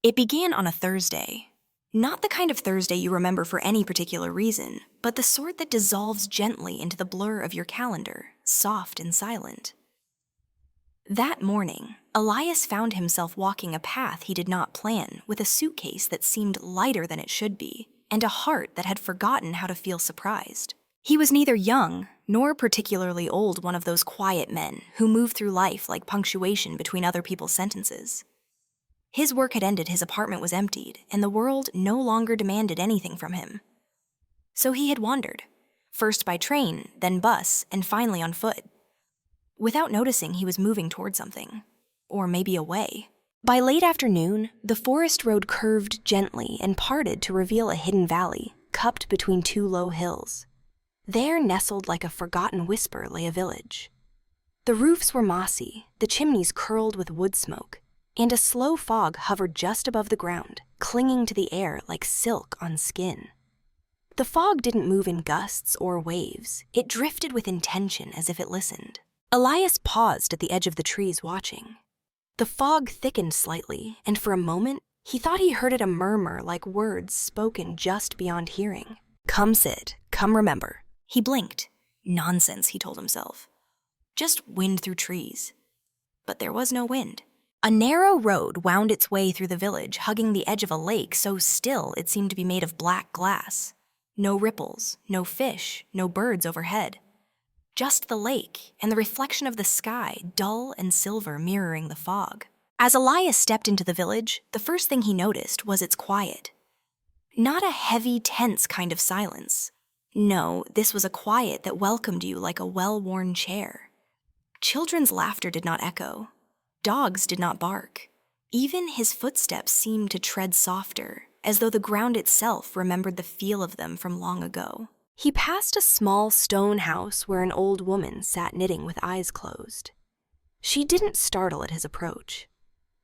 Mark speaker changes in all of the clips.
Speaker 1: It began on a Thursday. Not the kind of Thursday you remember for any particular reason, but the sort that dissolves gently into the blur of your calendar, soft and silent. That morning, Elias found himself walking a path he did not plan with a suitcase that seemed lighter than it should be, and a heart that had forgotten how to feel surprised. He was neither young nor particularly old, one of those quiet men who move through life like punctuation between other people's sentences. His work had ended, his apartment was emptied, and the world no longer demanded anything from him. So he had wandered, first by train, then bus, and finally on foot. Without noticing, he was moving toward something, or maybe away. By late afternoon, the forest road curved gently and parted to reveal a hidden valley, cupped between two low hills. There, nestled like a forgotten whisper, lay a village. The roofs were mossy, the chimneys curled with wood smoke, and a slow fog hovered just above the ground, clinging to the air like silk on skin. The fog didn't move in gusts or waves. It drifted with intention as if it listened. Elias paused at the edge of the trees watching. The fog thickened slightly, and for a moment, he thought he heard it a murmur like words spoken just beyond hearing. "Come sit, come remember." He blinked. Nonsense, he told himself. Just wind through trees. But there was no wind. A narrow road wound its way through the village, hugging the edge of a lake so still it seemed to be made of black glass. No ripples, no fish, no birds overhead. Just the lake and the reflection of the sky, dull and silver, mirroring the fog. As Elias stepped into the village, the first thing he noticed was its quiet. Not a heavy, tense kind of silence. No, this was a quiet that welcomed you like a well-worn chair. Children's laughter did not echo. Dogs did not bark. Even his footsteps seemed to tread softer, as though the ground itself remembered the feel of them from long ago. He passed a small stone house where an old woman sat knitting with eyes closed. She didn't startle at his approach.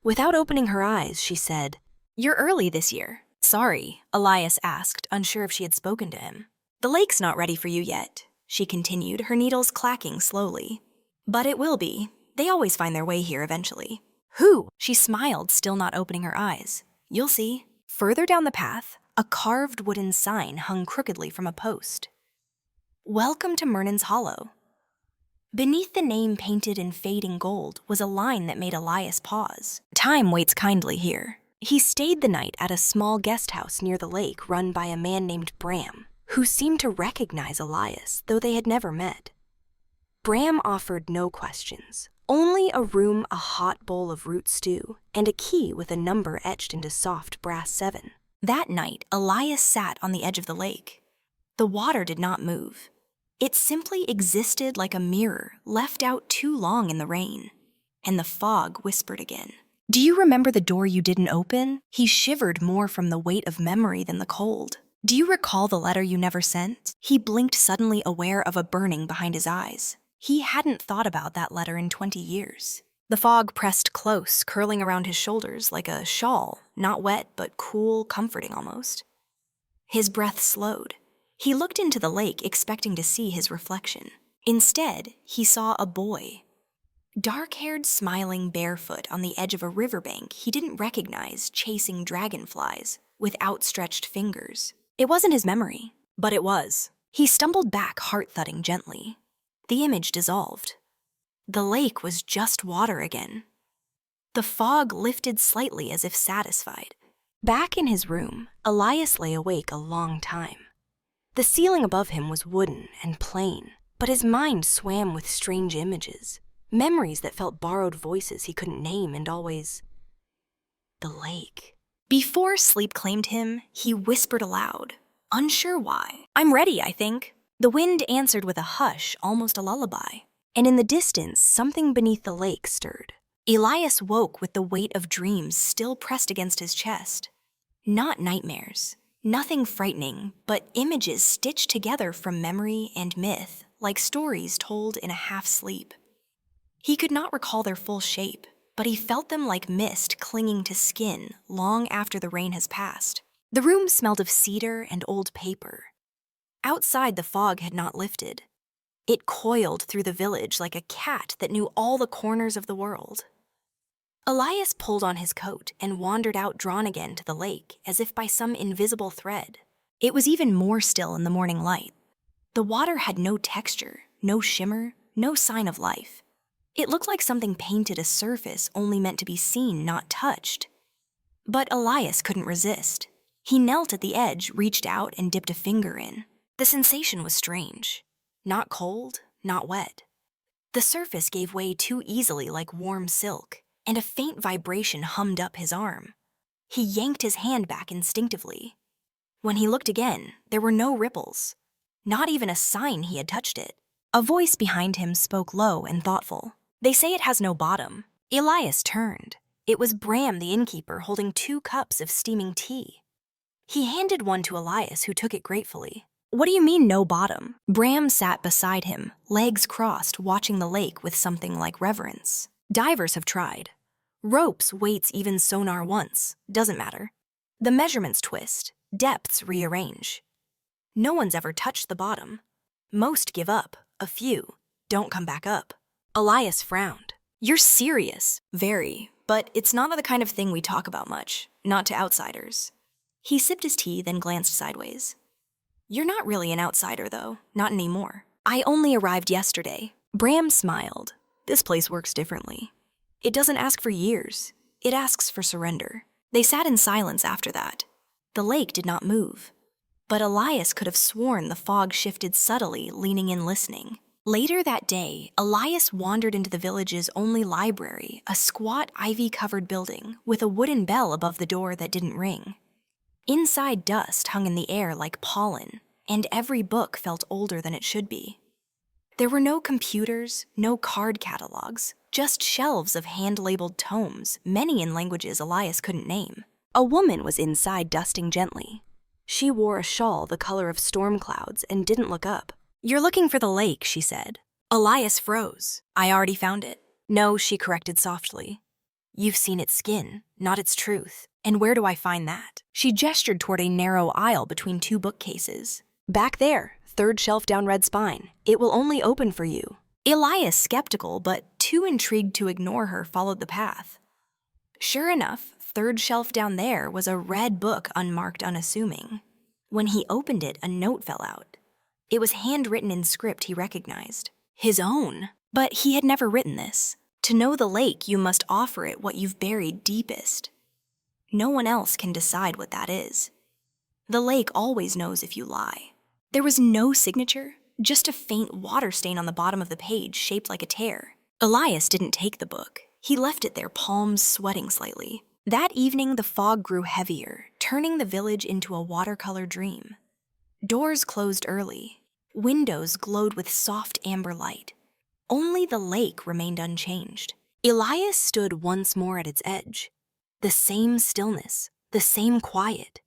Speaker 1: Without opening her eyes, she said, "You're early this year." "Sorry," Elias asked, unsure if she had spoken to him. "The lake's not ready for you yet," she continued, her needles clacking slowly. "But it will be. They always find their way here eventually." "Who?" She smiled, still not opening her eyes. "You'll see." Further down the path, a carved wooden sign hung crookedly from a post. "Welcome to Mernan's Hollow." Beneath the name painted in fading gold was a line that made Elias pause. Time waits kindly here. He stayed the night at a small guest house near the lake run by a man named Bram, who seemed to recognize Elias, though they had never met. Bram offered no questions, only a room, a hot bowl of root stew, and a key with a number etched into soft brass 7. That night, Elias sat on the edge of the lake. The water did not move. It simply existed like a mirror left out too long in the rain. And the fog whispered again. "Do you remember the door you didn't open?" He shivered more from the weight of memory than the cold. "Do you recall the letter you never sent?" He blinked, suddenly aware of a burning behind his eyes. He hadn't thought about that letter in 20 years. The fog pressed close, curling around his shoulders like a shawl, not wet, but cool, comforting almost. His breath slowed. He looked into the lake, expecting to see his reflection. Instead, he saw a boy. Dark-haired, smiling, barefoot on the edge of a riverbank he didn't recognize, chasing dragonflies with outstretched fingers. It wasn't his memory, but it was. He stumbled back, heart thudding gently. The image dissolved. The lake was just water again. The fog lifted slightly as if satisfied. Back in his room, Elias lay awake a long time. The ceiling above him was wooden and plain, but his mind swam with strange images, memories that felt borrowed voices he couldn't name and always... The lake. Before sleep claimed him, he whispered aloud, unsure why. "I'm ready, I think." The wind answered with a hush, almost a lullaby, and in the distance, something beneath the lake stirred. Elias woke with the weight of dreams still pressed against his chest. Not nightmares, nothing frightening, but images stitched together from memory and myth, like stories told in a half-sleep. He could not recall their full shape, but he felt them like mist clinging to skin long after the rain has passed. The room smelled of cedar and old paper. Outside, the fog had not lifted. It coiled through the village like a cat that knew all the corners of the world. Elias pulled on his coat and wandered out, drawn again to the lake as if by some invisible thread. It was even more still in the morning light. The water had no texture, no shimmer, no sign of life. It looked like something painted a surface only meant to be seen, not touched. But Elias couldn't resist. He knelt at the edge, reached out, and dipped a finger in. The sensation was strange. Not cold, not wet. The surface gave way too easily like warm silk, and a faint vibration hummed up his arm. He yanked his hand back instinctively. When he looked again, there were no ripples. Not even a sign he had touched it. A voice behind him spoke low and thoughtful. "They say it has no bottom." Elias turned. It was Bram, the innkeeper, holding 2 cups of steaming tea. He handed one to Elias, who took it gratefully. "What do you mean, no bottom?" Bram sat beside him, legs crossed, watching the lake with something like reverence. "Divers have tried. Ropes, weights, even sonar once. Doesn't matter. The measurements twist, depths rearrange. No one's ever touched the bottom. Most give up, a few don't come back up." Elias frowned. "You're serious." "Very, but it's not the kind of thing we talk about much, not to outsiders." He sipped his tea, then glanced sideways. "You're not really an outsider, though, not anymore." "I only arrived yesterday." Bram smiled. "This place works differently. It doesn't ask for years, it asks for surrender." They sat in silence after that. The lake did not move. But Elias could have sworn the fog shifted subtly, leaning in listening. Later that day, Elias wandered into the village's only library, a squat, ivy-covered building with a wooden bell above the door that didn't ring. Inside, dust hung in the air like pollen, and every book felt older than it should be. There were no computers, no card catalogs, just shelves of hand-labeled tomes, many in languages Elias couldn't name. A woman was inside, dusting gently. She wore a shawl the color of storm clouds and didn't look up. "You're looking for the lake," she said. Elias froze. "I already found it." "No," she corrected softly. "You've seen its skin, not its truth. And where do I find that?" She gestured toward a narrow aisle between 2 bookcases. "Back there, 3rd shelf down red spine. It will only open for you." Elias, skeptical but too intrigued to ignore her, followed the path. Sure enough, 3rd shelf down there was a red book, unmarked, unassuming. When he opened it, a note fell out. It was handwritten in script he recognized. His own. But he had never written this. "To know the lake, you must offer it what you've buried deepest." No one else can decide what that is. The lake always knows if you lie. There was no signature, just a faint water stain on the bottom of the page shaped like a tear. Elias didn't take the book. He left it there, palms sweating slightly. That evening, the fog grew heavier, turning the village into a watercolor dream. Doors closed early. Windows glowed with soft amber light. Only the lake remained unchanged. Elias stood once more at its edge. The same stillness, the same quiet.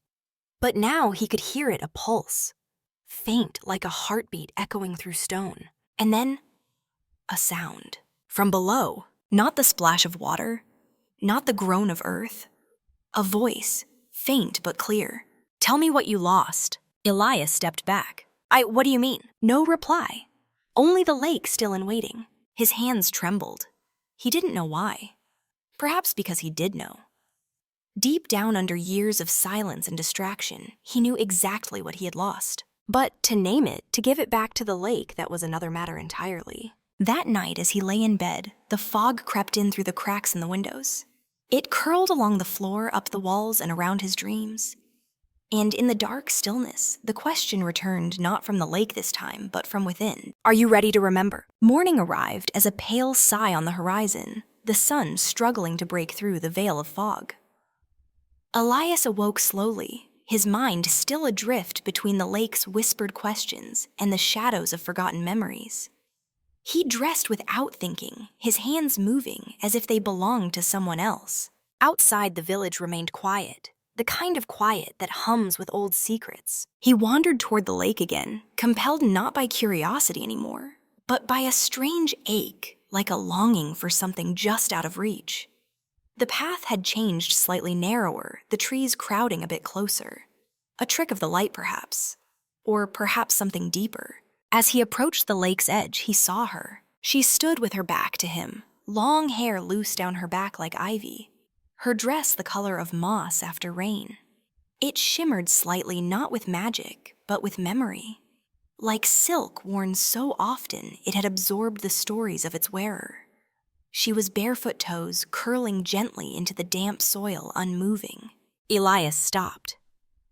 Speaker 1: But now he could hear it, a pulse, faint like a heartbeat echoing through stone. And then, a sound. From below, not the splash of water, not the groan of earth. A voice, faint but clear. "Tell me what you lost." Elias stepped back. What do you mean?" No reply. Only the lake still and waiting. His hands trembled. He didn't know why. Perhaps because he did know. Deep down under years of silence and distraction, he knew exactly what he had lost. But to name it, to give it back to the lake, that was another matter entirely. That night, as he lay in bed, the fog crept in through the cracks in the windows. It curled along the floor, up the walls, and around his dreams. And in the dark stillness, the question returned not from the lake this time, but from within. "Are you ready to remember?" Morning arrived as a pale sigh on the horizon, the sun struggling to break through the veil of fog. Elias awoke slowly, his mind still adrift between the lake's whispered questions and the shadows of forgotten memories. He dressed without thinking, his hands moving as if they belonged to someone else. Outside, the village remained quiet, the kind of quiet that hums with old secrets. He wandered toward the lake again, compelled not by curiosity anymore, but by a strange ache, like a longing for something just out of reach. The path had changed slightly narrower, the trees crowding a bit closer. A trick of the light, perhaps. Or perhaps something deeper. As he approached the lake's edge, he saw her. She stood with her back to him, long hair loose down her back like ivy, her dress the color of moss after rain. It shimmered slightly not with magic, but with memory. Like silk worn so often it had absorbed the stories of its wearer. She was barefoot toes curling gently into the damp soil, unmoving. Elias stopped.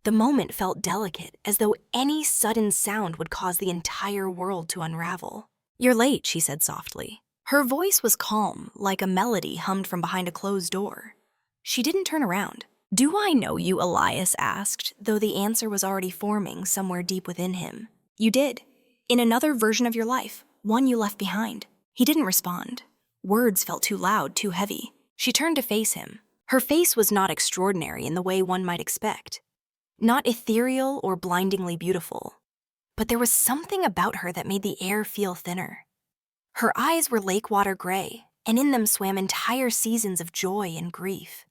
Speaker 1: The moment felt delicate, as though any sudden sound would cause the entire world to unravel. "You're late," she said softly. Her voice was calm, like a melody hummed from behind a closed door. She didn't turn around. "Do I know you?" Elias asked, though the answer was already forming somewhere deep within him. "You did. In another version of your life, one you left behind." He didn't respond. Words felt too loud, too heavy. She turned to face him. Her face was not extraordinary in the way one might expect. Not ethereal or blindingly beautiful. But there was something about her that made the air feel thinner. Her eyes were lake-water gray, and in them swam entire seasons of joy and grief.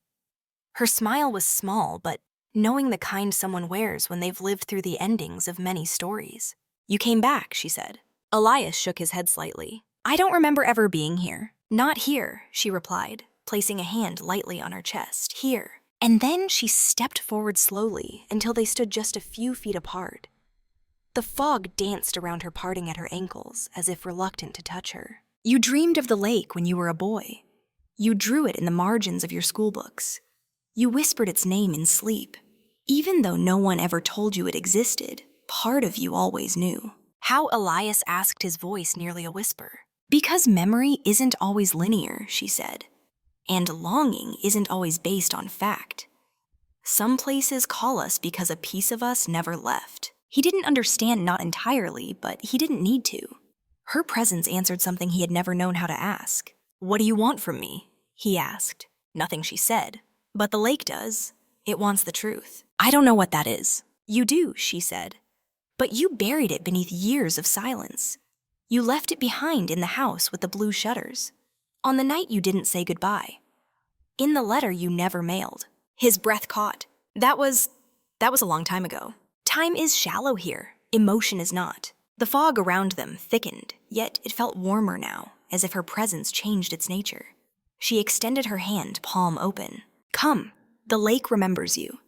Speaker 1: Her smile was small, but knowing the kind someone wears when they've lived through the endings of many stories. "You came back," she said. Elias shook his head slightly. "I don't remember ever being here." "Not here," she replied, placing a hand lightly on her chest. "Here." And then she stepped forward slowly until they stood just a few feet apart. The fog danced around her, parting at her ankles, as if reluctant to touch her. "You dreamed of the lake when you were a boy. You drew it in the margins of your schoolbooks. You whispered its name in sleep. Even though no one ever told you it existed, part of you always knew." How Elias asked, his voice nearly a whisper. "Because memory isn't always linear," she said. "And longing isn't always based on fact. Some places call us because a piece of us never left." He didn't understand, not entirely, but he didn't need to. Her presence answered something he had never known how to ask. "What do you want from me?" he asked. Nothing, she said. "But the lake does. It wants the truth." "I don't know what that is." "You do," she said. "But you buried it beneath years of silence. You left it behind in the house with the blue shutters. On the night you didn't say goodbye. In the letter you never mailed." His breath caught. That was a long time ago. Time is shallow here. Emotion is not. The fog around them thickened, yet it felt warmer now, as if her presence changed its nature. She extended her hand, palm open. "Come, the lake remembers you.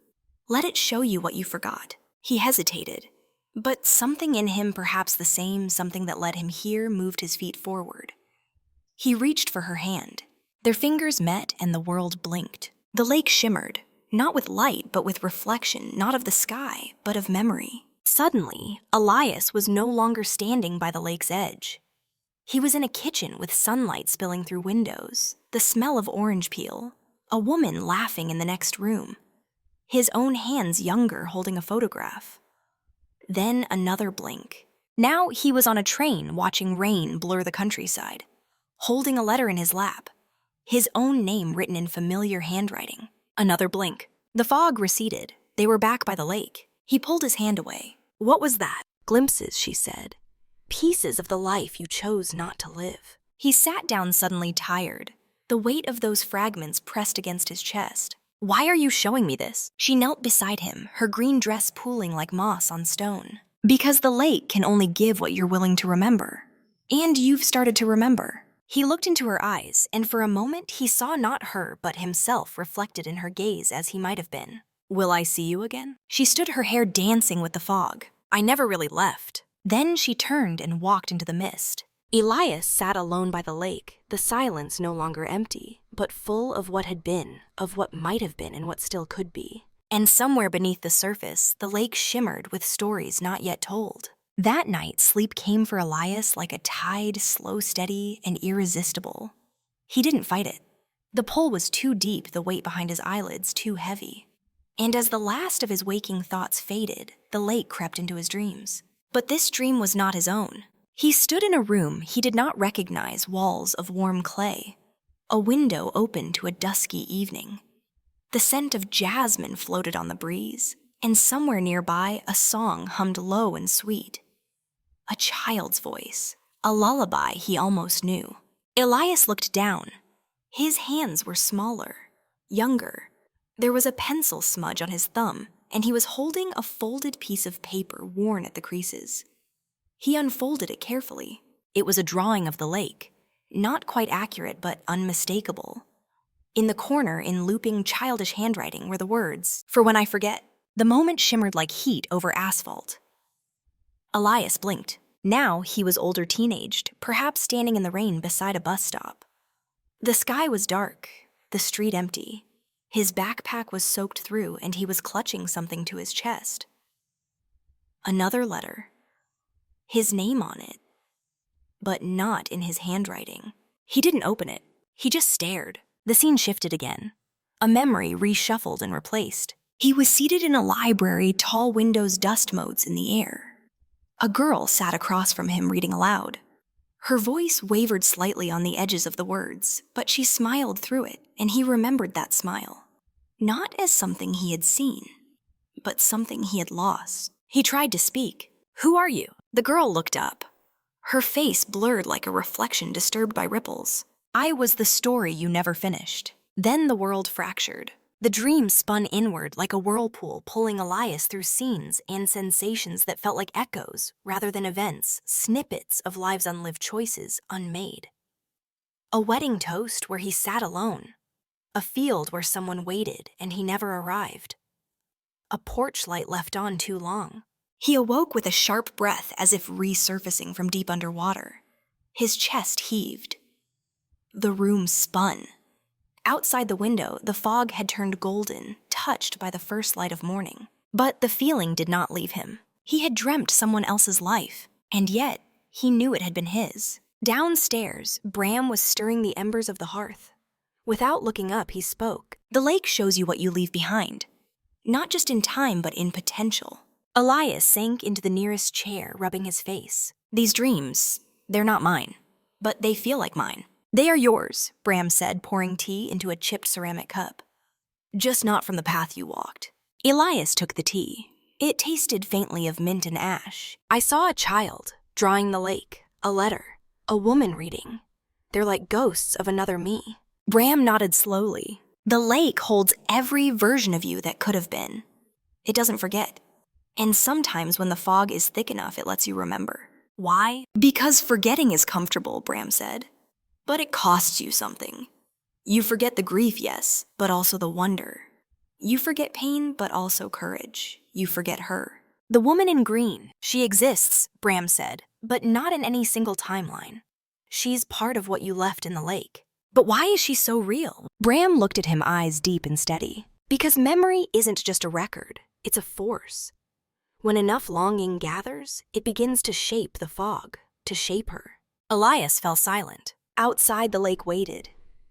Speaker 1: Let it show you what you forgot." He hesitated, but something in him, perhaps the same something that led him here, moved his feet forward. He reached for her hand. Their fingers met and the world blinked. The lake shimmered, not with light, but with reflection, not of the sky, but of memory. Suddenly, Elias was no longer standing by the lake's edge. He was in a kitchen with sunlight spilling through windows, the smell of orange peel, a woman laughing in the next room, his own hands younger holding a photograph. Then another blink. Now he was on a train watching rain blur the countryside, holding a letter in his lap, his own name written in familiar handwriting. Another blink. The fog receded. They were back by the lake. He pulled his hand away. "What was that?" "Glimpses," she said. "Pieces of the life you chose not to live." He sat down suddenly, tired. The weight of those fragments pressed against his chest. "Why are you showing me this?" She knelt beside him, her green dress pooling like moss on stone. "Because the lake can only give what you're willing to remember. And you've started to remember." He looked into her eyes, and for a moment he saw not her but himself reflected in her gaze as he might have been. "Will I see you again?" She stood, her hair dancing with the fog. "I never really left." Then she turned and walked into the mist. Elias sat alone by the lake, the silence no longer empty, but full of what had been, of what might have been, and what still could be. And somewhere beneath the surface, the lake shimmered with stories not yet told. That night, sleep came for Elias like a tide, slow, steady, and irresistible. He didn't fight it. The pull was too deep, the weight behind his eyelids too heavy. And as the last of his waking thoughts faded, the lake crept into his dreams. But this dream was not his own. He stood in a room he did not recognize, walls of warm clay. A window open to a dusky evening. The scent of jasmine floated on the breeze, and somewhere nearby a song hummed low and sweet. A child's voice, a lullaby he almost knew. Elias looked down. His hands were smaller, younger. There was a pencil smudge on his thumb, and he was holding a folded piece of paper worn at the creases. He unfolded it carefully. It was a drawing of the lake. Not quite accurate, but unmistakable. In the corner, in looping, childish handwriting, were the words, "For when I forget." The moment shimmered like heat over asphalt. Elias blinked. Now he was older teenaged, perhaps standing in the rain beside a bus stop. The sky was dark, the street empty. His backpack was soaked through, and he was clutching something to his chest. Another letter. His name on it. But not in his handwriting. He didn't open it. He just stared. The scene shifted again. A memory reshuffled and replaced. He was seated in a library, tall windows, dust motes in the air. A girl sat across from him reading aloud. Her voice wavered slightly on the edges of the words, but she smiled through it, and he remembered that smile. Not as something he had seen, but something he had lost. He tried to speak. "Who are you?" The girl looked up. Her face blurred like a reflection disturbed by ripples. "I was the story you never finished." Then the world fractured. The dream spun inward like a whirlpool, pulling Elias through scenes and sensations that felt like echoes rather than events, snippets of lives' unlived choices, unmade. A wedding toast where he sat alone. A field where someone waited and he never arrived. A porch light left on too long. He awoke with a sharp breath as if resurfacing from deep underwater. His chest heaved. The room spun. Outside the window, the fog had turned golden, touched by the first light of morning. But the feeling did not leave him. He had dreamt someone else's life, and yet he knew it had been his. Downstairs, Bram was stirring the embers of the hearth. Without looking up, he spoke. "The lake shows you what you leave behind. Not just in time, but in potential." Elias sank into the nearest chair, rubbing his face. "These dreams, they're not mine, but they feel like mine." "They are yours," Bram said, pouring tea into a chipped ceramic cup. "Just not from the path you walked." Elias took the tea. It tasted faintly of mint and ash. "I saw a child, drawing the lake, a letter, a woman reading. They're like ghosts of another me." Bram nodded slowly. "The lake holds every version of you that could have been. It doesn't forget. And sometimes when the fog is thick enough, it lets you remember." "Why?" "Because forgetting is comfortable," Bram said. "But it costs you something. You forget the grief, yes, but also the wonder. You forget pain, but also courage. You forget her." "The woman in green, she exists," Bram said, "but not in any single timeline. She's part of what you left in the lake." "But why is she so real?" Bram looked at him, eyes deep and steady. "Because memory isn't just a record, it's a force. When enough longing gathers, it begins to shape the fog, to shape her." Elias fell silent. Outside, the lake waited,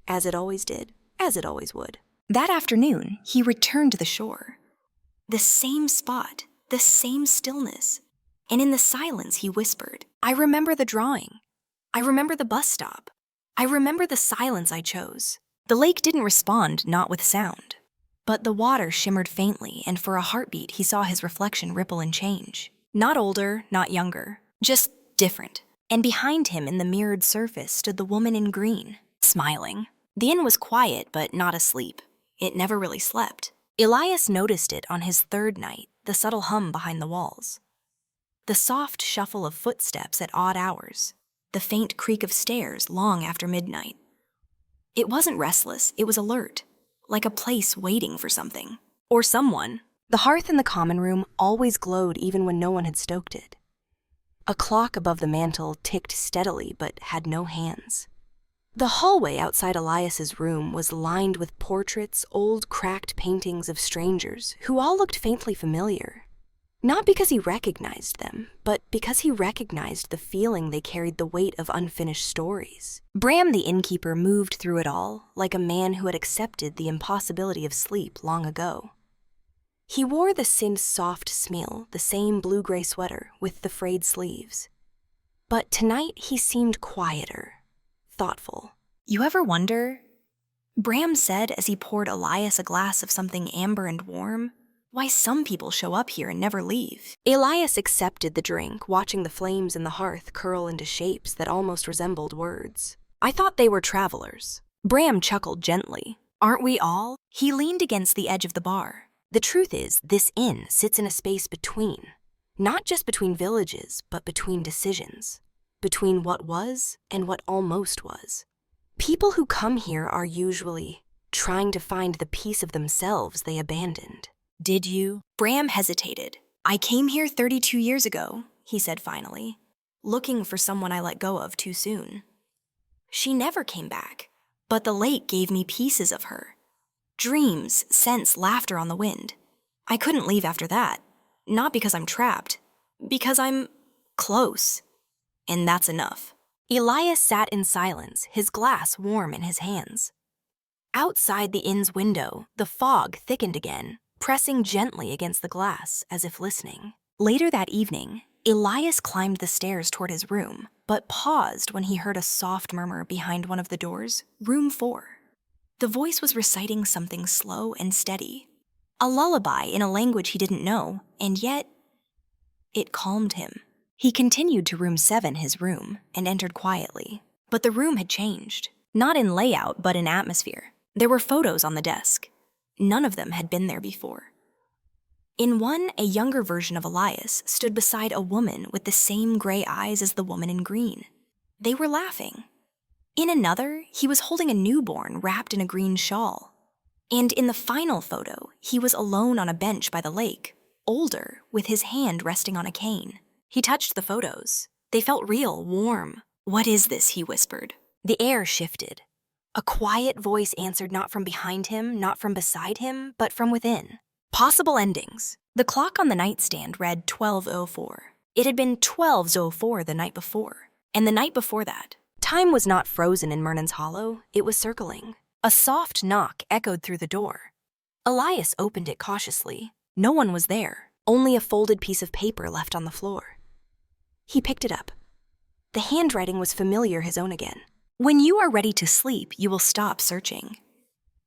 Speaker 1: as it always did, as it always would. That afternoon, he returned to the shore. The same spot, the same stillness. And in the silence, he whispered, "I remember the drawing. I remember the bus stop. I remember the silence I chose." The lake didn't respond, not with sound. But the water shimmered faintly, and for a heartbeat, he saw his reflection ripple and change. Not older, not younger, just different. And behind him in the mirrored surface stood the woman in green, smiling. The inn was quiet, but not asleep. It never really slept. Elias noticed it on his third night, the subtle hum behind the walls. The soft shuffle of footsteps at odd hours. The faint creak of stairs long after midnight. It wasn't restless, it was alert, like a place waiting for something. Or someone. The hearth in the common room always glowed even when no one had stoked it. A clock above the mantel ticked steadily but had no hands. The hallway outside Elias's room was lined with portraits, old cracked paintings of strangers who all looked faintly familiar. Not because he recognized them, but because he recognized the feeling they carried the weight of unfinished stories. Bram the innkeeper moved through it all, like a man who had accepted the impossibility of sleep long ago. He wore the same soft smell, the same blue-gray sweater with the frayed sleeves. But tonight he seemed quieter, thoughtful. "You ever wonder," Bram said as he poured Elias a glass of something amber and warm, "why some people show up here and never leave?" Elias accepted the drink, watching the flames in the hearth curl into shapes that almost resembled words. "I thought they were travelers." Bram chuckled gently. "Aren't we all?" He leaned against the edge of the bar. "The truth is, this inn sits in a space between. Not just between villages, but between decisions.
Speaker 2: between what was and what almost was. People who come here are usually trying to find the piece of themselves they abandoned.
Speaker 1: Did you? Bram hesitated. I came here 32 years ago, he said finally, looking for someone I let go of too soon. She never came back, but the lake gave me pieces of her. Dreams, scents, laughter on the wind. I couldn't leave after that. Not because I'm trapped, because I'm close. And that's enough.
Speaker 2: Elias sat in silence, his glass warm in his hands. Outside the inn's window, the fog thickened again, pressing gently against the glass as if listening.
Speaker 1: Later that evening, Elias climbed the stairs toward his room, but paused when he heard a soft murmur behind one of the doors, room 4. The voice was reciting something slow and steady, a lullaby in a language he didn't know, and yet it calmed him. He continued to room 7, his room, and entered quietly. But the room had changed, not in layout but in atmosphere. There were photos on the desk. None of them had been there before. In one, a younger version of Elias stood beside a woman with the same gray eyes as the woman in green. They were laughing. In another, he was holding a newborn wrapped in a green shawl. And in the final photo, he was alone on a bench by the lake, older, with his hand resting on a cane. He touched the photos. They felt real, warm. What is this? He whispered. The air shifted. A quiet voice answered, not from behind him, not from beside him, but from within. Possible endings. The clock on the nightstand read 12:04. It had been 12:04 the night before, and the night before that. Time was not frozen in Mernan's Hollow, it was circling. A soft knock echoed through the door. Elias opened it cautiously. No one was there, only a folded piece of paper left on the floor. He picked it up. The handwriting was familiar, his own again. When you are ready to sleep, you will stop searching.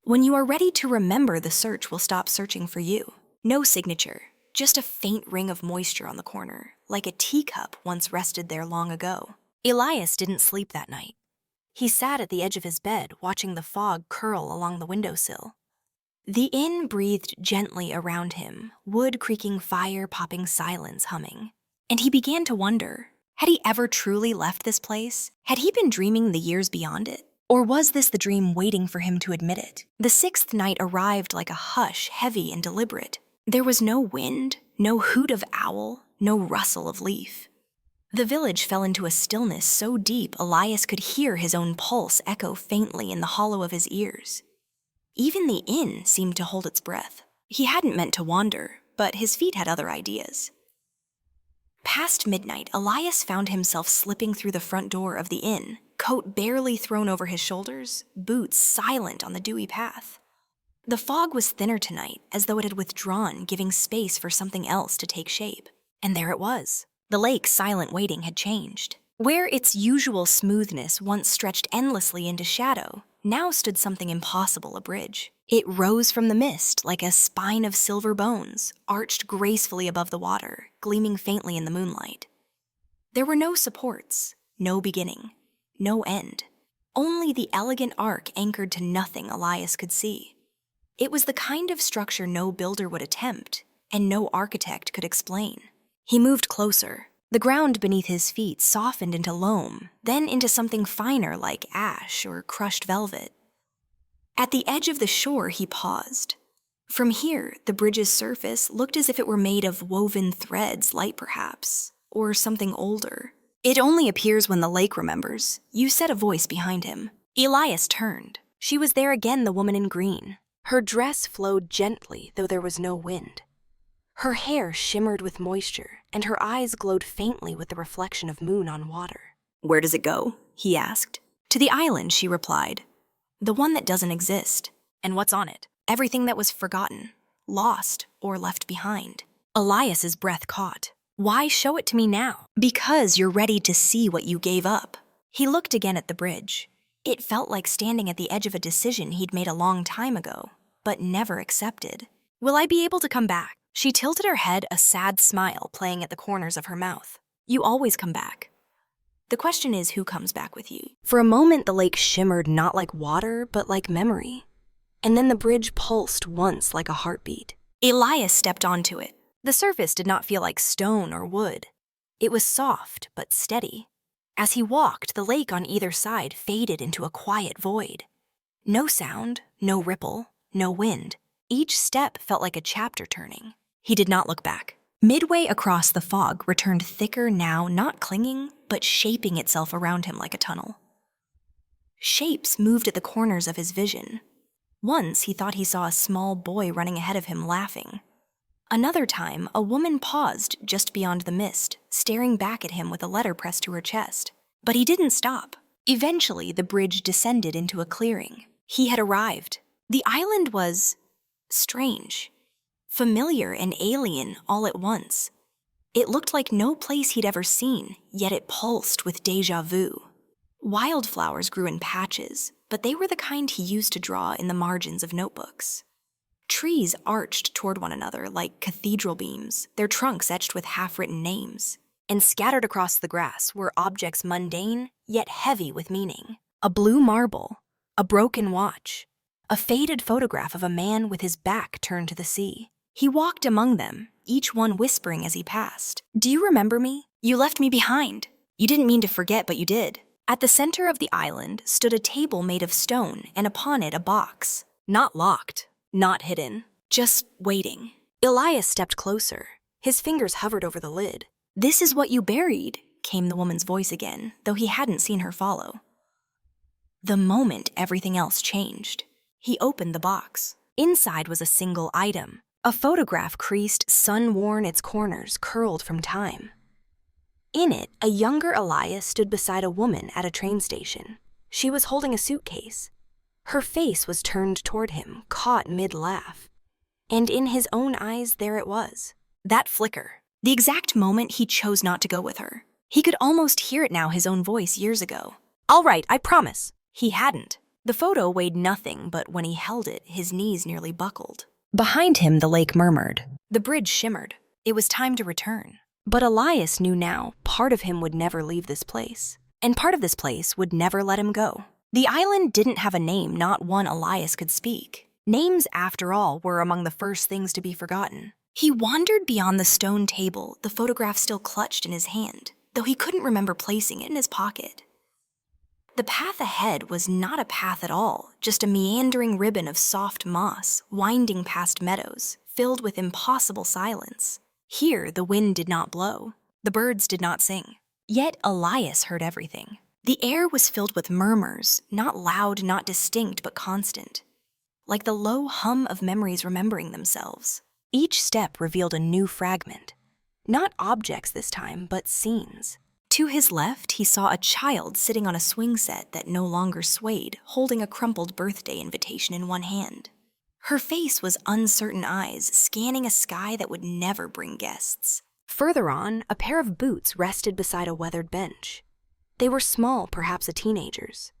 Speaker 1: When you are ready to remember, the search will stop searching for you. No signature, just a faint ring of moisture on the corner, like a teacup once rested there long ago. Elias didn't sleep that night. He sat at the edge of his bed, watching the fog curl along the windowsill. The inn breathed gently around him, wood creaking, fire popping, silence humming. And he began to wonder, had he ever truly left this place? Had he been dreaming the years beyond it? Or was this the dream waiting for him to admit it? The 6th night arrived like a hush, heavy and deliberate. There was no wind, no hoot of owl, no rustle of leaf. The village fell into a stillness so deep Elias could hear his own pulse echo faintly in the hollow of his ears. Even the inn seemed to hold its breath. He hadn't meant to wander, but his feet had other ideas. Past midnight, Elias found himself slipping through the front door of the inn, coat barely thrown over his shoulders, boots silent on the dewy path. The fog was thinner tonight, as though it had withdrawn, giving space for something else to take shape. And there it was. The lake's silent waiting had changed. Where its usual smoothness once stretched endlessly into shadow, now stood something impossible, a bridge. It rose from the mist like a spine of silver bones, arched gracefully above the water, gleaming faintly in the moonlight. There were no supports, no beginning, no end. Only the elegant arc anchored to nothing Elias could see. It was the kind of structure no builder would attempt, and no architect could explain. He moved closer. The ground beneath his feet softened into loam, then into something finer like ash or crushed velvet. At the edge of the shore, he paused. From here, the bridge's surface looked as if it were made of woven threads, light perhaps, or something older. It only appears when the lake remembers, you said, a voice behind him. Elias turned. She was there again, the woman in green. Her dress flowed gently, though there was no wind. Her hair shimmered with moisture, and her eyes glowed faintly with the reflection of moon on water. Where does it go? He asked. To the island, she replied. The one that doesn't exist. And what's on it? Everything that was forgotten, lost, or left behind. Elias's breath caught. Why show it to me now? Because you're ready to see what you gave up. He looked again at the bridge. It felt like standing at the edge of a decision he'd made a long time ago, but never accepted. Will I be able to come back? She tilted her head, a sad smile playing at the corners of her mouth. You always come back. The question is, who comes back with you? For a moment, the lake shimmered not like water, but like memory. And then the bridge pulsed once like a heartbeat. Elias stepped onto it. The surface did not feel like stone or wood. It was soft, but steady.
Speaker 2: As he walked, the lake on either side faded into a quiet void. No sound, no ripple, no wind. Each step felt like a chapter turning. He did not look back. Midway across, the fog returned thicker now, not clinging, but shaping itself around him like a tunnel. Shapes moved at the corners of his vision. Once he thought he saw a small boy running ahead of him laughing. Another time, a woman paused just beyond the mist, staring back at him with a letter pressed to her chest. But he didn't stop. Eventually, the bridge descended into a clearing. He had arrived. The island was strange, familiar and alien all at once. It looked like no place he'd ever seen, yet it pulsed with déjà vu. Wildflowers grew in patches, but they were the kind he used to draw in the margins of notebooks. Trees arched toward one another like cathedral beams, their trunks etched with half-written names. And scattered across the grass were objects mundane, yet heavy with meaning. A blue marble, a broken watch, a faded photograph of a man with his back turned to the sea. He walked among them, each one whispering as he passed. "Do you remember me? You left me behind. You didn't mean to forget, but you did." At the center of the island stood a table made of stone, and upon it a box. Not locked, not hidden, just waiting. Elias stepped closer. His fingers hovered over the lid. "This is what you buried," came the woman's voice again, though he hadn't seen her follow. The moment everything else changed, he opened the box. Inside was a single item, a photograph creased, sun-worn, its corners curled from time. In it, a younger Elias stood beside a woman at a train station. She was holding a suitcase. Her face was turned toward him, caught mid-laugh. And in his own eyes, there it was. That flicker. The exact moment he chose not to go with her. He could almost hear it now, his own voice years ago. "All right, I promise." He hadn't. The photo weighed nothing, but when he held it, his knees nearly buckled. Behind him, the lake murmured. The bridge shimmered. It was time to return. But Elias knew now part of him would never leave this place. And part of this place would never let him go. The island didn't have a name, not one Elias could speak. Names, after all, were among the first things to be forgotten. He wandered beyond the stone table, the photograph still clutched in his hand, though he couldn't remember placing it in his pocket. The path ahead was not a path at all, just a meandering ribbon of soft moss, winding past meadows, filled with impossible silence. Here, the wind did not blow. The birds did not sing. Yet Elias heard everything. The air was filled with murmurs, not loud, not distinct, but constant, like the low hum of memories remembering themselves. Each step revealed a new fragment. Not objects this time, but scenes. To his left, he saw a child sitting on a swing set that no longer swayed, holding a crumpled birthday invitation in one hand. Her face was uncertain eyes, scanning a sky that would never bring guests. Further on, a pair of boots rested beside a weathered bench. They were small, perhaps a teenager's.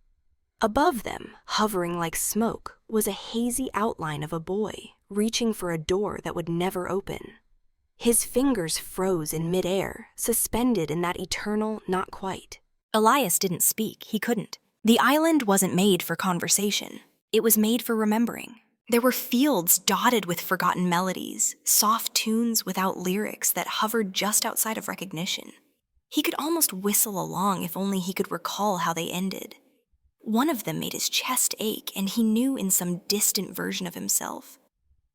Speaker 2: Above them, hovering like smoke, was a hazy outline of a boy, reaching for a door that would never open. His fingers froze in midair, suspended in that eternal not quite. Elias didn't speak, he couldn't. The island wasn't made for conversation. It was made for remembering. There were fields dotted with forgotten melodies, soft tunes without lyrics that hovered just outside of recognition. He could almost whistle along if only he could recall how they ended. One of them made his chest ache, and he knew in some distant version of himself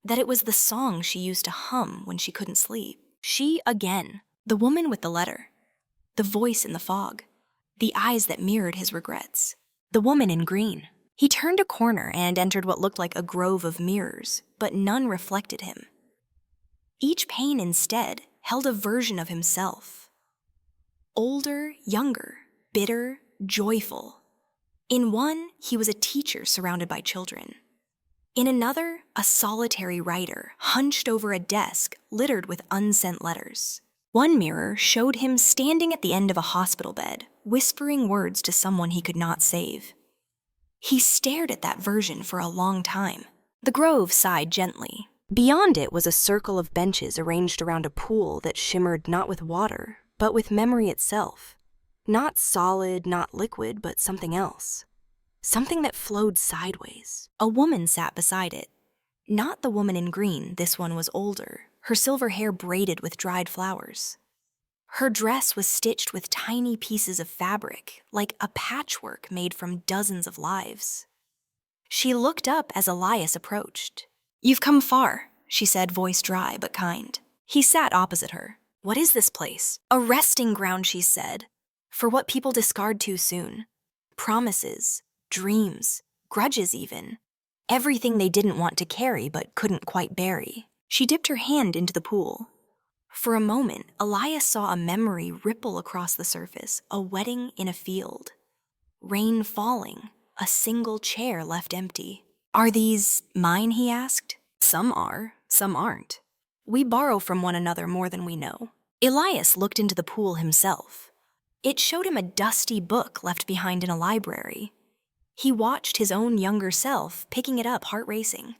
Speaker 2: that it was the song she used to hum when she couldn't sleep. She again, the woman with the letter, the voice in the fog, the eyes that mirrored his regrets, the woman in green. He turned a corner and entered what looked like a grove of mirrors, but none reflected him. Each pane instead held a version of himself. Older, younger, bitter, joyful. In one, he was a teacher surrounded by children. In another, a solitary writer, hunched over a desk littered with unsent letters. One mirror showed him standing at the end of a hospital bed, whispering words to someone he could not save. He stared at that version for a long time. The grove sighed gently. Beyond it was a circle of benches arranged around a pool that shimmered not with water, but with memory itself. Not solid, not liquid, but something else. Something that flowed sideways. A woman sat beside it. Not the woman in green, this one was older, her silver hair braided with dried flowers. Her dress was stitched with tiny pieces of fabric, like a patchwork made from dozens of lives. She looked up as Elias approached.
Speaker 1: "You've come far," she said, voice dry but kind.
Speaker 2: He sat opposite her. "What is this place?" "A resting ground," she said, "for what people discard too soon. Promises, dreams, grudges even. Everything they didn't want to carry but couldn't quite bury." She dipped her hand into the pool. For a moment, Elias saw a memory ripple across the surface, a wedding in a field. Rain falling, a single chair left empty.
Speaker 1: "Are these mine?" he asked.
Speaker 2: "Some are, some aren't. We borrow from one another more than we know." Elias looked into the pool himself. It showed him a dusty book left behind in a library. He watched his own younger self picking it up, heart racing.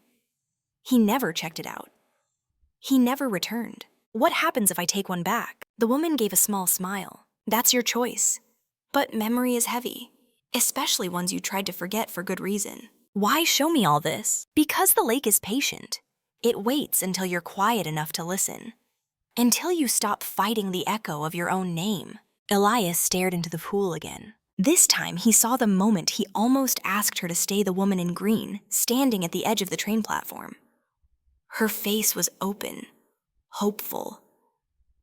Speaker 2: He never checked it out. He never returned. "What happens if I take one back?" The woman gave a small smile. "That's your choice. But memory is heavy, especially ones you tried to forget for good reason." "Why show me all this?" "Because the lake is patient. It waits until you're quiet enough to listen. Until you stop fighting the echo of your own name." Elias stared into the pool again. This time he saw the moment he almost asked her to stay the woman in green, standing at the edge of the train platform. Her face was open, hopeful.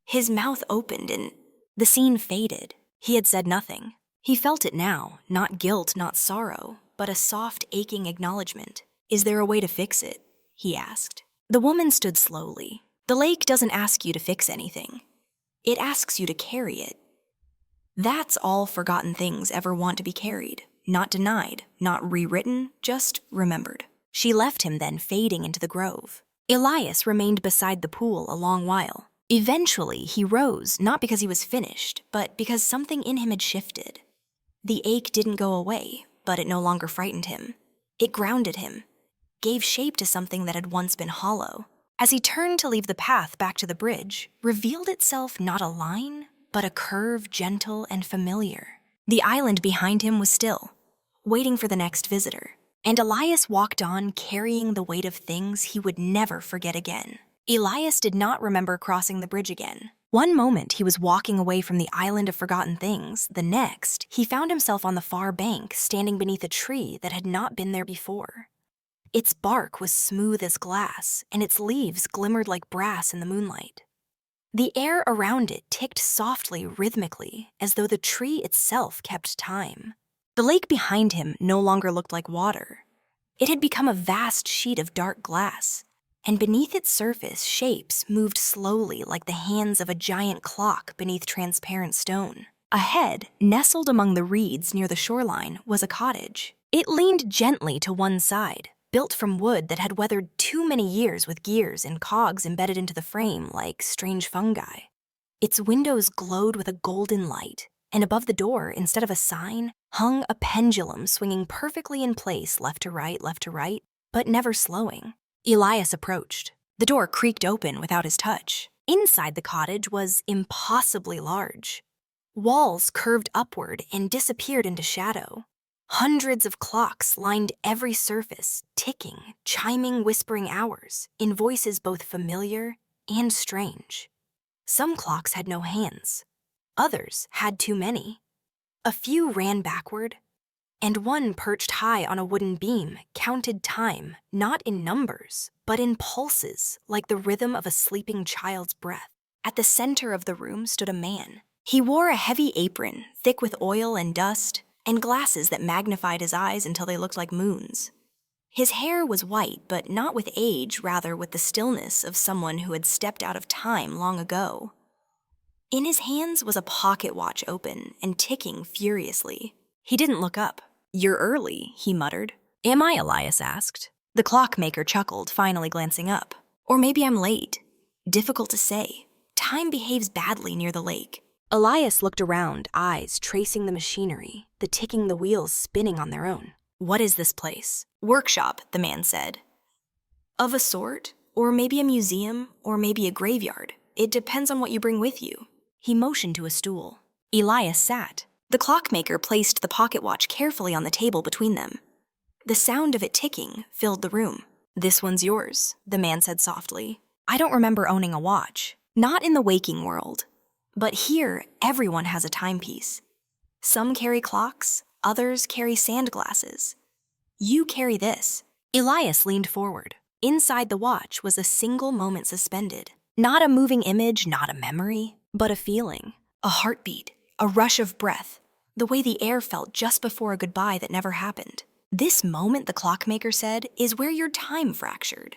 Speaker 2: His mouth opened and the scene faded. He had said nothing. He felt it now, not guilt, not sorrow, but a soft, aching acknowledgement. "Is there a way to fix it?" he asked. The woman stood slowly. "The lake doesn't ask you to fix anything. It asks you to carry it. That's all forgotten things ever want to be carried. Not denied, not rewritten, just remembered." She left him then, fading into the grove. Elias remained beside the pool a long while. Eventually, he rose, not because he was finished, but because something in him had shifted. The ache didn't go away, but it no longer frightened him. It grounded him, gave shape to something that had once been hollow. As he turned to leave the path back to the bridge, revealed itself not a line, but a curve gentle and familiar. The island behind him was still, waiting for the next visitor. And Elias walked on, carrying the weight of things he would never forget again. Elias did not remember crossing the bridge again. One moment he was walking away from the island of forgotten things. The next, he found himself on the far bank, standing beneath a tree that had not been there before. Its bark was smooth as glass, and its leaves glimmered like brass in the moonlight. The air around it ticked softly, rhythmically, as though the tree itself kept time. The lake behind him no longer looked like water. It had become a vast sheet of dark glass, and beneath its surface, shapes moved slowly like the hands of a giant clock beneath transparent stone. Ahead, nestled among the reeds near the shoreline, was a cottage. It leaned gently to one side, built from wood that had weathered too many years with gears and cogs embedded into the frame like strange fungi. Its windows glowed with a golden light, and above the door, instead of a sign, hung a pendulum swinging perfectly in place left to right, but never slowing. Elias approached. The door creaked open without his touch. Inside the cottage was impossibly large. Walls curved upward and disappeared into shadow. Hundreds of clocks lined every surface, ticking, chiming, whispering hours, in voices both familiar and strange. Some clocks had no hands. Others had too many. A few ran backward, and one perched high on a wooden beam counted time, not in numbers, but in pulses, like the rhythm of a sleeping child's breath. At the center of the room stood a man. He wore a heavy apron, thick with oil and dust, and glasses that magnified his eyes until they looked like moons. His hair was white, but not with age, rather with the stillness of someone who had stepped out of time long ago. In his hands was a pocket watch open and ticking furiously. He didn't look up. "You're early," he muttered. "Am I?" Elias asked. The clockmaker chuckled, finally glancing up. "Or maybe I'm late. Difficult to say. Time behaves badly near the lake." Elias looked around, eyes tracing the machinery, the ticking the wheels spinning on their own. "What is this place?" "Workshop," the man said. "Of a sort, or maybe a museum, or maybe a graveyard. It depends on what you bring with you." He motioned to a stool. Elias sat. The clockmaker placed the pocket watch carefully on the table between them. The sound of it ticking filled the room. "This one's yours," the man said softly. "I don't remember owning a watch. Not in the waking world.
Speaker 1: But here, everyone has a timepiece. Some carry clocks, others carry sand glasses. You carry this.
Speaker 2: Elias leaned forward. Inside the watch was a single moment suspended. Not a moving image, not a memory, but a feeling.
Speaker 1: A heartbeat, a rush of breath, the way the air felt just before a goodbye that never happened. This moment, the clockmaker said, is where your time fractured.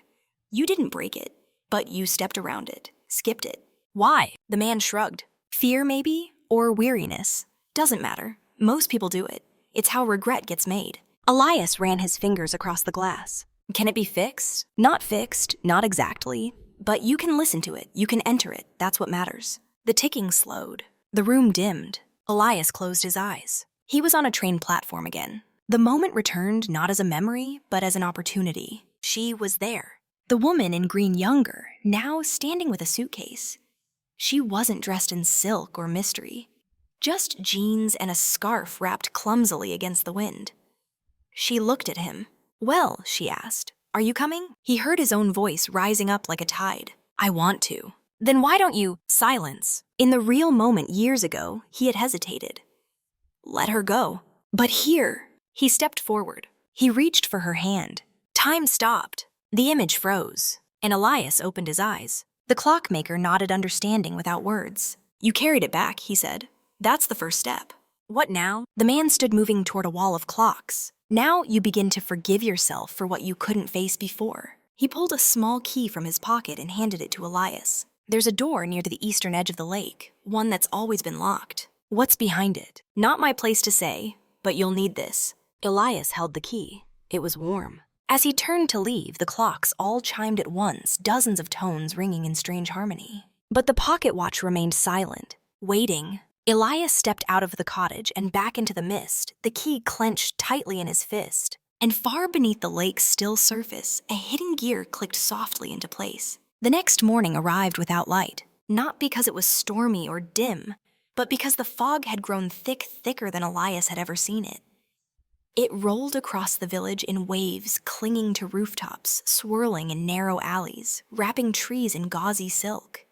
Speaker 1: You didn't break it, but you stepped around it, skipped it.
Speaker 2: Why? The man shrugged.
Speaker 1: Fear, maybe? Or weariness? Doesn't matter. Most people do it. It's how regret gets made.
Speaker 2: Elias ran his fingers across the glass.
Speaker 1: Can it be fixed? Not fixed, not exactly. But you can listen to it, you can enter it, that's what matters. The ticking slowed. The room dimmed.
Speaker 2: Elias closed his eyes.
Speaker 1: He was on a train platform again. The moment returned not as a memory, but as an opportunity. She was there. The woman in green younger, now standing with a suitcase. She wasn't dressed in silk or mystery. Just jeans and a scarf wrapped clumsily against the wind. She looked at him. Well, she asked, are you coming? He heard his own voice rising up like a tide. I want to.
Speaker 2: Then why don't you? Silence.
Speaker 1: In the real moment years ago, he had hesitated. Let her go. But here, he stepped forward. He reached for her hand. Time stopped. The image froze, and Elias opened his eyes. The clockmaker nodded understanding without words. You carried it back, he said. That's the first step.
Speaker 2: What now?
Speaker 1: The man stood moving toward a wall of clocks. Now you begin to forgive yourself for what you couldn't face before. He pulled a small key from his pocket and handed it to Elias. There's a door near the eastern edge of the lake, one that's always been locked. What's behind it? Not my place to say, but you'll need this.
Speaker 2: Elias held the key. It was warm.
Speaker 1: As he turned to leave, the clocks all chimed at once, dozens of tones ringing in strange harmony. But the pocket watch remained silent, waiting. Elias stepped out of the cottage and back into the mist, the key clenched tightly in his fist. And far beneath the lake's still surface, a hidden gear clicked softly into place. The next morning arrived without light, not because it was stormy or dim, but because the fog had grown thicker than Elias had ever seen it. It rolled across the village in waves, clinging to rooftops, swirling in narrow alleys, wrapping trees in gauzy silk.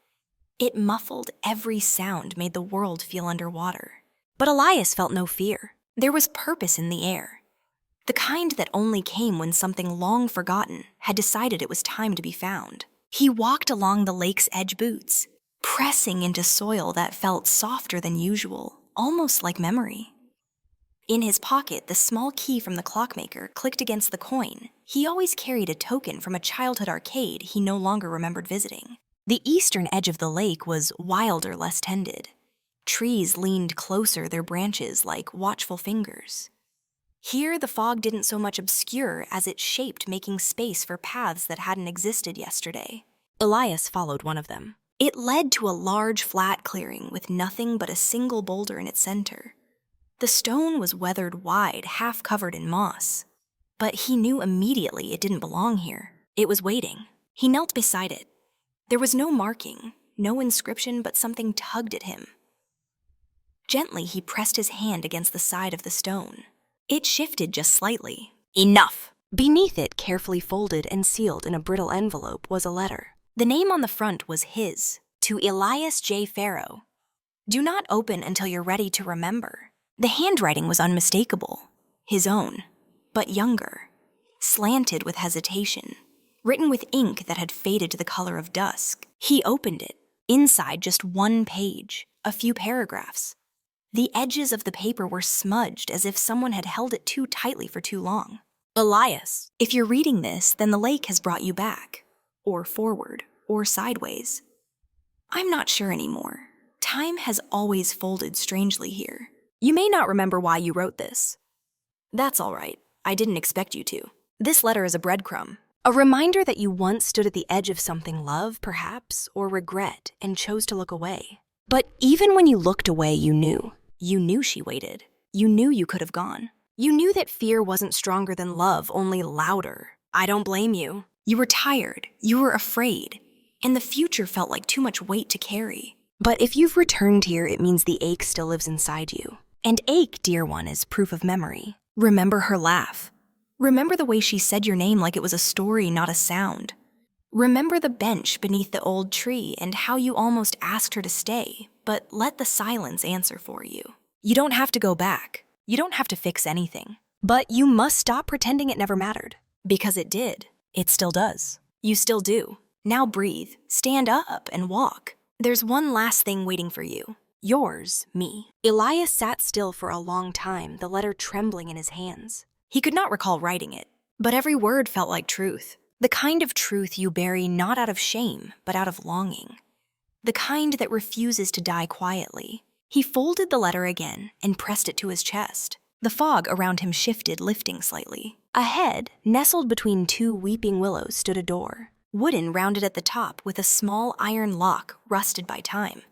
Speaker 1: It muffled every sound, made the world feel underwater. But Elias felt no fear. There was purpose in the air. The kind that only came when something long forgotten had decided it was time to be found. He walked along the lake's edge boots, pressing into soil that felt softer than usual, almost like memory. In his pocket, the small key from the clockmaker clicked against the coin. He always carried a token from a childhood arcade he no longer remembered visiting. The eastern edge of the lake was wilder, less tended. Trees leaned closer, their branches like watchful fingers. Here, the fog didn't so much obscure as it shaped, making space for paths that hadn't existed yesterday. Elias followed one of them. It led to a large, flat clearing with nothing but a single boulder in its center. The stone was weathered wide, half covered in moss. But he knew immediately it didn't belong here. It was waiting. He knelt beside it. There was no marking, no inscription, but something tugged at him. Gently, he pressed his hand against the side of the stone. It shifted just slightly. Enough! Beneath it, carefully folded and sealed in a brittle envelope, was a letter. The name on the front was his, to Elias J. Farrow. Do not open until you're ready to remember. The handwriting was unmistakable. His own, but younger, slanted with hesitation, written with ink that had faded to the color of dusk. He opened it. Inside, just one page, a few paragraphs. The edges of the paper were smudged as if someone had held it too tightly for too long. Elias, if you're reading this, then the lake has brought you back. Or forward, or sideways. I'm not sure anymore. Time has always folded strangely here. You may not remember why you wrote this. That's all right. I didn't expect you to. This letter is a breadcrumb. A reminder that you once stood at the edge of something love, perhaps, or regret, and chose to look away. But even when you looked away, you knew. You knew she waited. You knew you could have gone. You knew that fear wasn't stronger than love, only louder. I don't blame you. You were tired. You were afraid. And the future felt like too much weight to carry. But if you've returned here, it means the ache still lives inside you. And ache, dear one, is proof of memory. Remember her laugh. Remember the way she said your name like it was a story, not a sound. Remember the bench beneath the old tree and how you almost asked her to stay, but let the silence answer for you.
Speaker 2: You don't have to go back. You don't have to fix anything. But you must stop pretending it never mattered.
Speaker 1: Because it did.
Speaker 2: It still does.
Speaker 1: You still do. Now breathe, stand up, and walk. There's one last thing waiting for you.
Speaker 2: Yours, me. Elias sat still for a long time, the letter trembling in his hands.
Speaker 1: He could not recall writing it, but every word felt like truth. The kind of truth you bury not out of shame, but out of longing. The kind that refuses to die quietly. He folded the letter again and pressed it to his chest. The fog around him shifted, lifting slightly.
Speaker 2: Ahead, nestled between two weeping willows, stood a door.
Speaker 1: Wooden, rounded at the top with a small iron lock rusted by time.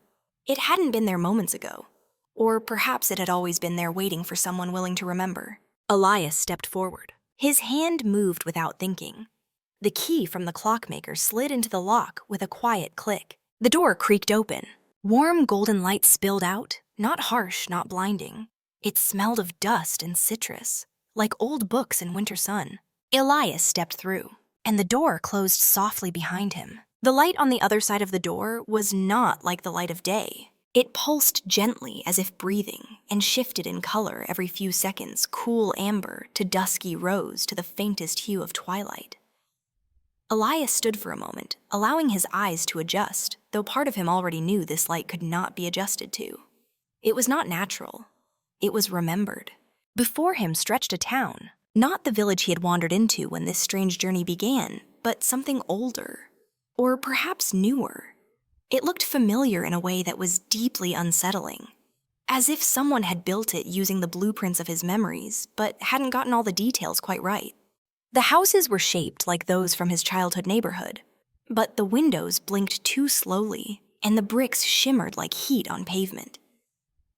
Speaker 1: It hadn't been there moments ago. Or perhaps it had always been there waiting for someone willing to remember.
Speaker 2: Elias stepped forward.
Speaker 1: His hand moved without thinking. The key from the clockmaker slid into the lock with a quiet click. The door creaked open. Warm golden light spilled out, not harsh, not blinding. It smelled of dust and citrus, like old books in winter sun. Elias stepped through, and the door closed softly behind him. The light on the other side of the door was not like the light of day. It pulsed gently as if breathing and shifted in color every few seconds, cool amber to dusky rose to the faintest hue of twilight. Elias stood for a moment, allowing his eyes to adjust, though part of him already knew this light could not be adjusted to. It was not natural. It was remembered. Before him stretched a town, not the village he had wandered into when this strange journey began, but something older, or perhaps newer. It looked familiar in a way that was deeply unsettling, as if someone had built it using the blueprints of his memories, but hadn't gotten all the details quite right. The houses were shaped like those from his childhood neighborhood, but the windows blinked too slowly, and the bricks shimmered like heat on pavement.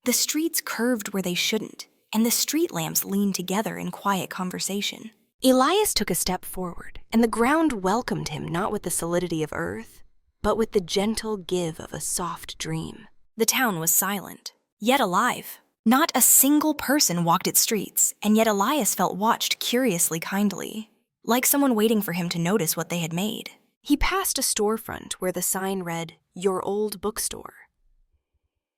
Speaker 1: The streets curved where they shouldn't, and the street lamps leaned together in quiet conversation.
Speaker 2: Elias took a step forward, and the ground welcomed him not with the solidity of earth, but with the gentle give of a soft dream.
Speaker 1: The town was silent, yet alive. Not a single person walked its streets, and yet Elias felt watched curiously kindly, like someone waiting for him to notice what they had made.
Speaker 2: He passed a storefront where the sign read, "Your Old Bookstore."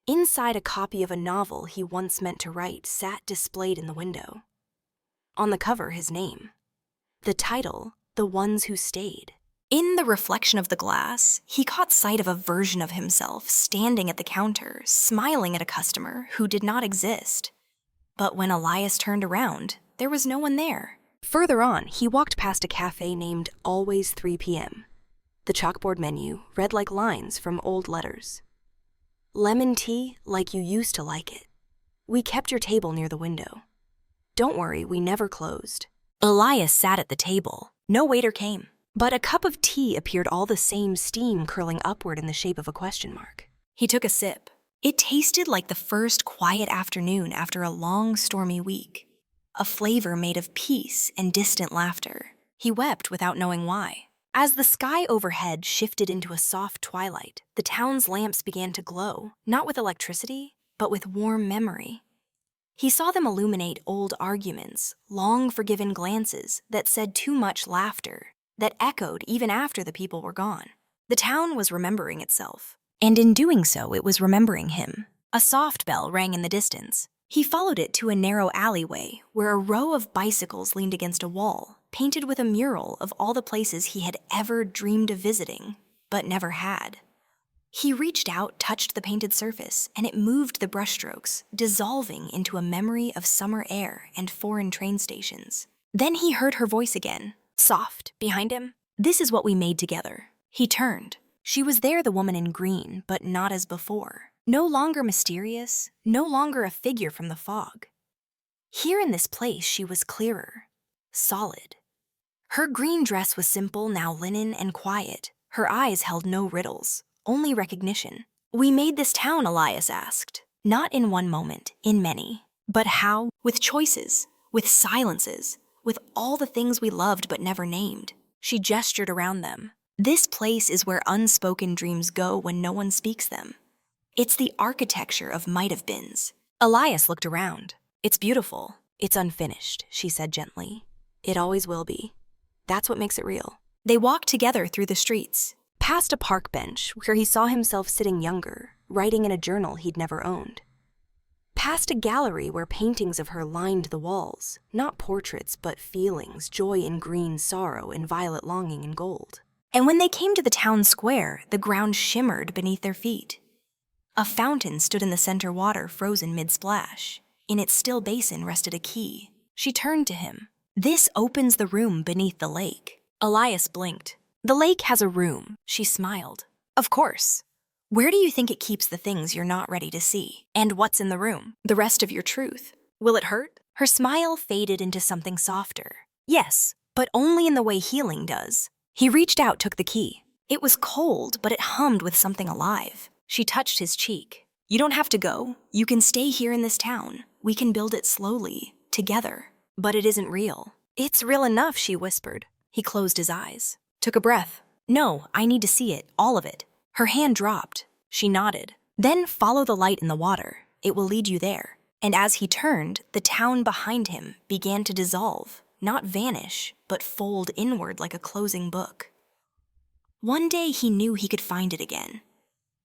Speaker 2: Inside, a copy of a novel he once meant to write sat displayed in the window. On the cover, his name. The title, "The Ones Who Stayed."
Speaker 1: In the reflection of the glass, he caught sight of a version of himself standing at the counter, smiling at a customer who did not exist. But when Elias turned around, there was no one there.
Speaker 2: Further on, he walked past a cafe named Always 3 p.m. The chalkboard menu read like lines from old letters. "Lemon tea like you used to like it. We kept your table near the window. Don't worry, we never closed."
Speaker 1: Elias sat at the table. No waiter came.
Speaker 2: But a cup of tea appeared, all the same steam curling upward in the shape of a question mark.
Speaker 1: He took a sip. It tasted like the first quiet afternoon after a long, stormy week. A flavor made of peace and distant laughter. He wept without knowing why. As the sky overhead shifted into a soft twilight, the town's lamps began to glow, not with electricity, but with warm memory. He saw them illuminate old arguments, long forgiven glances that said too much laughter, that echoed even after the people were gone. The town was remembering itself, and in doing so, it was remembering him. A soft bell rang in the distance. He followed it to a narrow alleyway where a row of bicycles leaned against a wall, painted with a mural of all the places he had ever dreamed of visiting, but never had. He reached out, touched the painted surface, and it moved the brushstrokes, dissolving into a memory of summer air and foreign train stations. Then he heard her voice again, soft, behind him. "This is what we made together." He turned. She was there, the woman in green, but not as before. No longer mysterious, no longer a figure from the fog. Here in this place, she was clearer, solid. Her green dress was simple, now linen and quiet. Her eyes held no riddles, only recognition. "We made this town," Elias asked. "Not in one moment, in many. But how? With choices, with silences, with all the things we loved but never named." She gestured around them. "This place is where unspoken dreams go when no one speaks them. It's the architecture of might-have-beens." Elias looked around. "It's beautiful. It's unfinished," she said gently. "It always will be. That's what makes it real." They walked together through the streets, past a park bench where he saw himself sitting younger,
Speaker 2: writing in a journal he'd never owned. Past a gallery where paintings of her lined the walls, not portraits but feelings, joy in green, sorrow in violet, longing in gold.
Speaker 1: And when they came to the town square, the ground shimmered beneath their feet. A fountain stood in the center, water frozen mid-splash. In its still basin rested a key. She turned to him. "This opens the room beneath the lake." Elias blinked. "The lake has a room," she smiled. "Of course. Where do you think it keeps the things you're not ready to see? And what's in the room? The rest of your truth. Will it hurt?" Her smile faded into something softer. "Yes, but only in the way healing does." He reached out, took the key. It was cold, but it hummed with something alive. She touched his cheek. "You don't have to go. You can stay here in this town. We can build it slowly, together." "But it isn't real." "It's real enough," she whispered. He closed his eyes, took a breath. "No, I need to see it, all of it." Her hand dropped. She nodded. "Then follow the light in the water. It will lead you there." And as he turned, the town behind him began to dissolve, not vanish, but fold inward like a closing book. One day he knew he could find it again,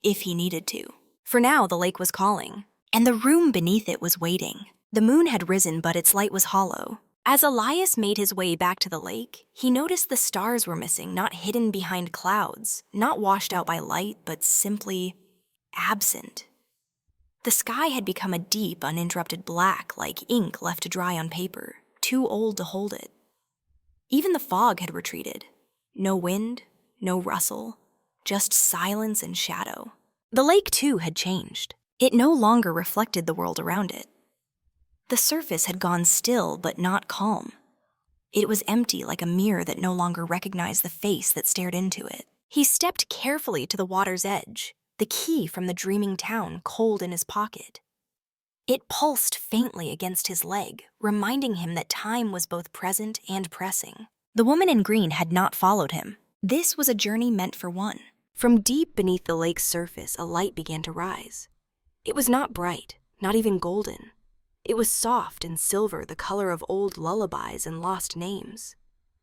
Speaker 1: if he needed to. For now, the lake was calling, and the room beneath it was waiting. The moon had risen, but its light was hollow. As Elias made his way back to the lake, he noticed the stars were missing, not hidden behind clouds, not washed out by light, but simply absent. The sky had become a deep, uninterrupted black, like ink left to dry on paper, too old to hold it. Even the fog had retreated. No wind, no rustle, just silence and shadow. The lake, too, had changed. It no longer reflected the world around it. The surface had gone still, but not calm. It was empty, like a mirror that no longer recognized the face that stared into it. He stepped carefully to the water's edge, the key from the dreaming town cold in his pocket. It pulsed faintly against his leg, reminding him that time was both present and pressing. The woman in green had not followed him. This was a journey meant for one. From deep beneath the lake's surface, a light began to rise. It was not bright, not even golden. It was soft and silver, the color of old lullabies and lost names.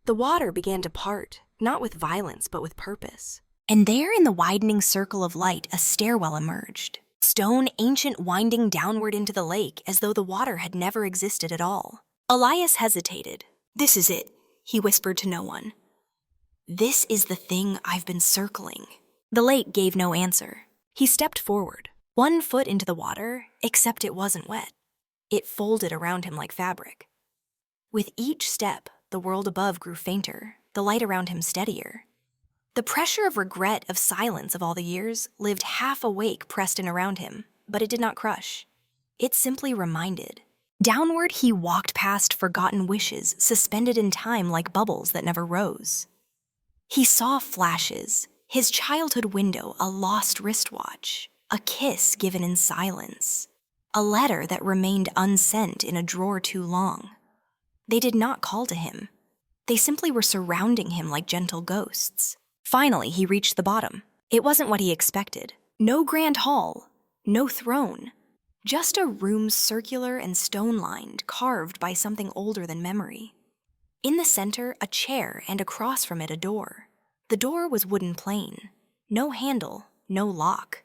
Speaker 1: The water began to part, not with violence, but with purpose. And there in the widening circle of light, a stairwell emerged. Stone, ancient, winding downward into the lake as though the water had never existed at all. Elias hesitated. "This is it," he whispered to no one. "This is the thing I've been circling." The lake gave no answer. He stepped forward, 1 foot into the water, except it wasn't wet. It folded around him like fabric. With each step, the world above grew fainter, the light around him steadier. The pressure of regret, of silence of all the years, lived half awake pressed in around him, but it did not crush. It simply reminded. Downward he walked past forgotten wishes, suspended in time like bubbles that never rose. He saw flashes, his childhood window, a lost wristwatch, a kiss given in silence, a letter that remained unsent in a drawer too long. They did not call to him. They simply were surrounding him like gentle ghosts. Finally, he reached the bottom. It wasn't what he expected. No grand hall, no throne. Just a room circular and stone-lined, carved by something older than memory. In the center, a chair, and across from it a door. The door was wooden plain. No handle, no lock.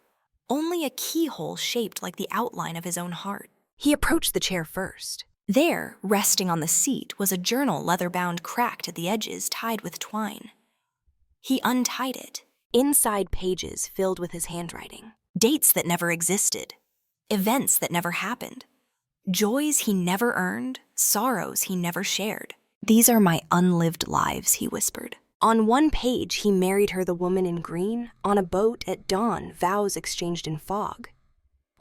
Speaker 1: Only a keyhole shaped like the outline of his own heart. He approached the chair first. There, resting on the seat, was a journal leather-bound, cracked at the edges, tied with twine. He untied it. Inside, pages filled with his handwriting. Dates that never existed. Events that never happened. Joys he never earned, sorrows he never shared. "These are my unlived lives," he whispered. On one page, he married her, the woman in green, on a boat at dawn, vows exchanged in fog.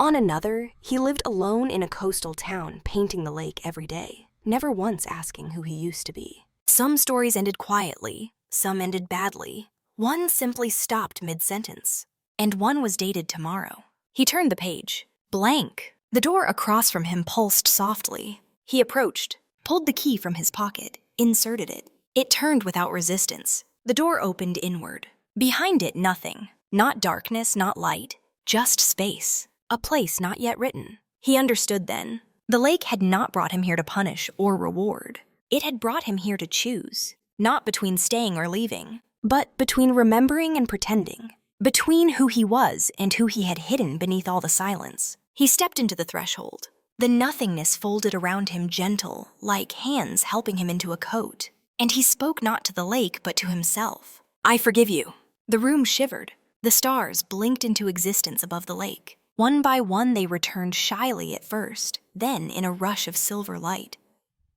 Speaker 1: On another, he lived alone in a coastal town, painting the lake every day, never once asking who he used to be. Some stories ended quietly, some ended badly. One simply stopped mid-sentence, and one was dated tomorrow. He turned the page. Blank. The door across from him pulsed softly. He approached, pulled the key from his pocket, inserted it. It turned without resistance. The door opened inward. Behind it, nothing. Not darkness, not light. Just space. A place not yet written. He understood then. The lake had not brought him here to punish or reward. It had brought him here to choose. Not between staying or leaving, but between remembering and pretending.
Speaker 2: between who he was and who he had hidden beneath all the silence. He stepped into the threshold. The nothingness folded around him gentle, like hands helping him into a coat. And he spoke not to the lake, but to himself. "I forgive you." The room shivered. The stars blinked into existence above the lake. One by one they returned shyly at first, then in a rush of silver light.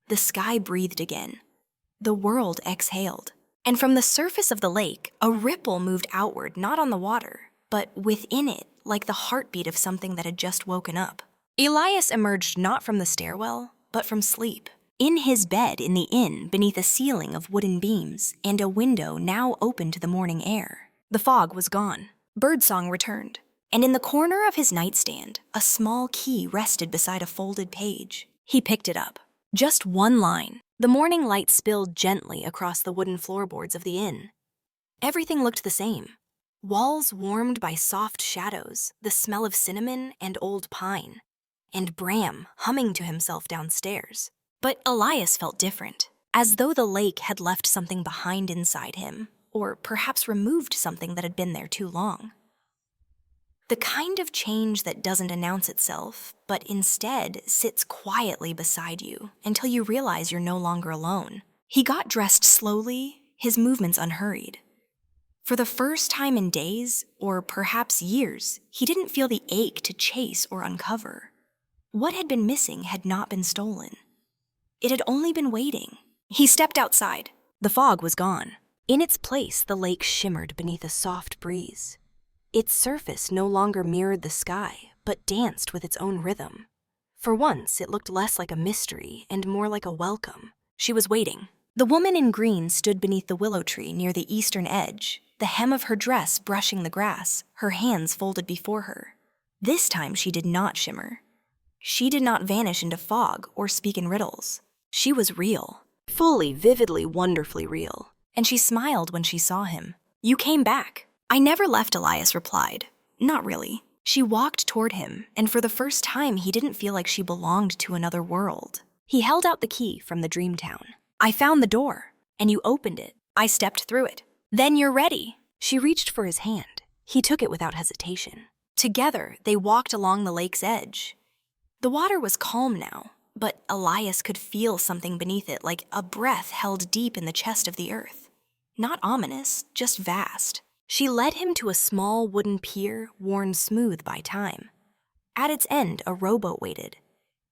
Speaker 2: The sky breathed again. The world exhaled. And from the surface of the lake, a ripple moved outward, not on the water, but within it, like the heartbeat of something that had just woken up. Elias emerged not from the stairwell, but from sleep. In his bed in the inn, beneath a ceiling of wooden beams and a window now open to the morning air. The fog was gone. Birdsong returned. And in the corner of his nightstand, a small key rested beside a folded page. He picked it up. Just one line. The morning light spilled gently across the wooden floorboards of the inn. Everything looked the same. Walls warmed by soft shadows, the smell of cinnamon and old pine, and Bram humming to himself downstairs. But Elias felt different, as though the lake had left something behind inside him, or perhaps removed something that had been there too long. The kind of change that doesn't announce itself, but instead sits quietly beside you until you realize you're no longer alone. He got dressed slowly, his movements unhurried. For the first time in days, or perhaps years, he didn't feel the ache to chase or uncover. What had been missing had not been stolen. It had only been waiting. He stepped outside. The fog was gone. In its place, the lake shimmered beneath a soft breeze. Its surface no longer mirrored the sky, but danced with its own rhythm. For once, it looked less like a mystery and more like a welcome. She was waiting. The woman in green stood beneath the willow tree near the eastern edge, the hem of her dress brushing the grass, her hands folded before her. This time she did not shimmer. She did not vanish into fog or speak in riddles. She was real. Fully, vividly, wonderfully real. And she smiled when she saw him. "You came back." "I never left," Elias replied. "Not really." She walked toward him, and for the first time he didn't feel like she belonged to another world. He held out the key from the dream town. "I found the door, and you opened it. I stepped through it. Then you're ready." She reached for his hand. He took it without hesitation. Together, they walked along the lake's edge. The water was calm now, but Elias could feel something beneath it, like a breath held deep in the chest of the earth. Not ominous, just vast. She led him to a small wooden pier worn smooth by time. At its end, a rowboat waited.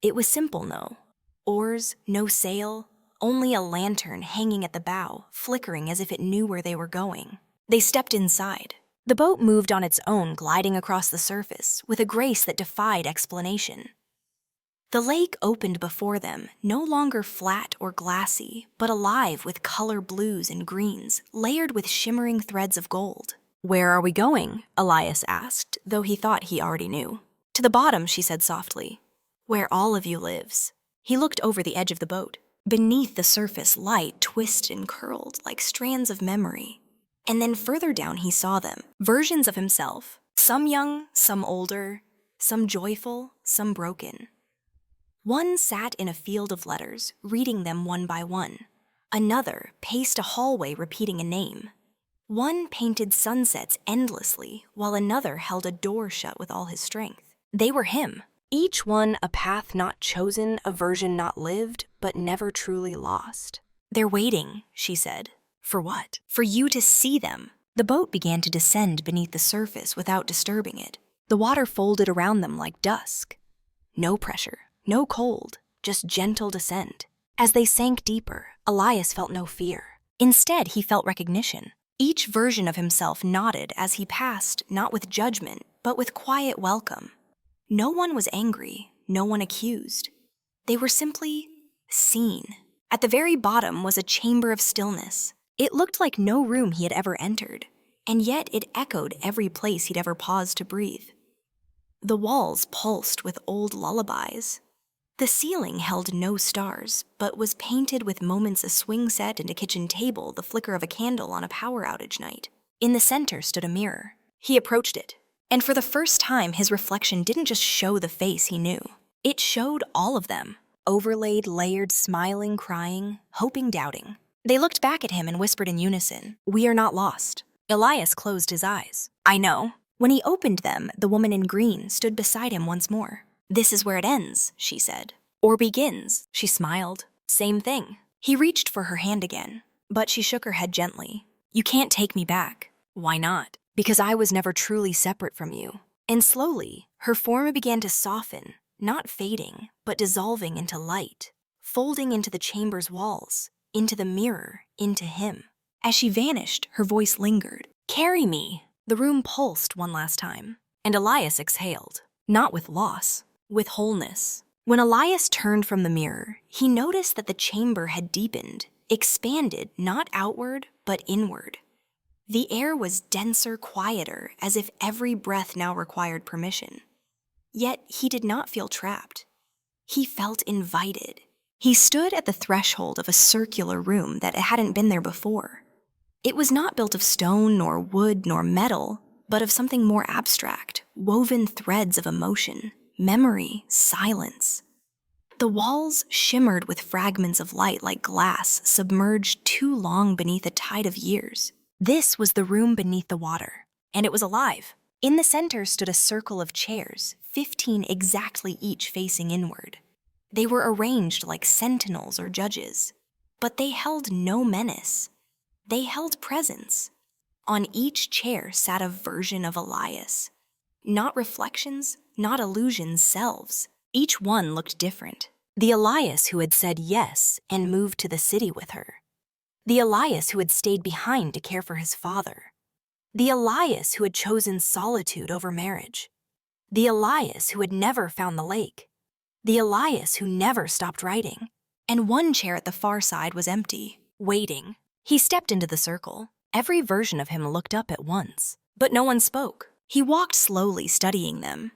Speaker 2: It was simple, no oars, no sail, only a lantern hanging at the bow, flickering as if it knew where they were going. They stepped inside. The boat moved on its own, gliding across the surface, with a grace that defied explanation. The lake opened before them, no longer flat or glassy, but alive with color blues and greens, layered with shimmering threads of gold. "Where are we going?" Elias asked, though he thought he already knew. "To the bottom," she said softly. "Where all of you lives." He looked over the edge of the boat. Beneath the surface, light twisted and curled like strands of memory. And then further down he saw them, versions of himself, some young, some older, some joyful, some broken. One sat in a field of letters, reading them one by one. Another paced a hallway repeating a name. One painted sunsets endlessly, while another held a door shut with all his strength. They were him. Each one a path not chosen, a version not lived, but never truly lost. "They're waiting," she said. "For what?" "For you to see them." The boat began to descend beneath the surface without disturbing it. The water folded around them like dusk. No pressure. No cold, just gentle descent. As they sank deeper, Elias felt no fear. Instead, he felt recognition. Each version of himself nodded as he passed, not with judgment, but with quiet welcome. No one was angry, no one accused. They were simply seen. At the very bottom was a chamber of stillness. It looked like no room he had ever entered, and yet it echoed every place he'd ever paused to breathe. The walls pulsed with old lullabies. The ceiling held no stars, but was painted with moments a swing set and a kitchen table, the flicker of a candle on a power outage night. In the center stood a mirror. He approached it, and for the first time his reflection didn't just show the face he knew. It showed all of them, overlaid, layered, smiling, crying, hoping, doubting. They looked back at him and whispered in unison, "We are not lost. Elias closed his eyes. I know. When he opened them, the woman in green stood beside him once more. This is where it ends, she said. Or begins, she smiled. Same thing. He reached for her hand again, but she shook her head gently. You can't take me back. Why not? Because I was never truly separate from you. And slowly, her form began to soften, not fading, but dissolving into light, folding into the chamber's walls, into the mirror, into him. As she vanished, her voice lingered. Carry me. The room pulsed one last time, and Elias exhaled, not with loss, with wholeness. When Elias turned from the mirror, he noticed that the chamber had deepened, expanded not outward, but inward. The air was denser, quieter, as if every breath now required permission. Yet he did not feel trapped. He felt invited. He stood at the threshold of a circular room that hadn't been there before. It was not built of stone, nor wood, nor metal, but of something more abstract, woven threads of emotion, memory, silence. The walls shimmered with fragments of light like glass submerged too long beneath a tide of years. This was the room beneath the water, and it was alive. In the center stood a circle of chairs, 15 exactly each facing inward. They were arranged like sentinels or judges, but they held no menace. They held presence. On each chair sat a version of Elias. Not reflections, not illusions, selves. Each one looked different. The Elias who had said yes and moved to the city with her. The Elias who had stayed behind to care for his father. The Elias who had chosen solitude over marriage. The Elias who had never found the lake. The Elias who never stopped writing. And one chair at the far side was empty, waiting. He stepped into the circle. Every version of him looked up at once, but no one spoke. He walked slowly, studying them.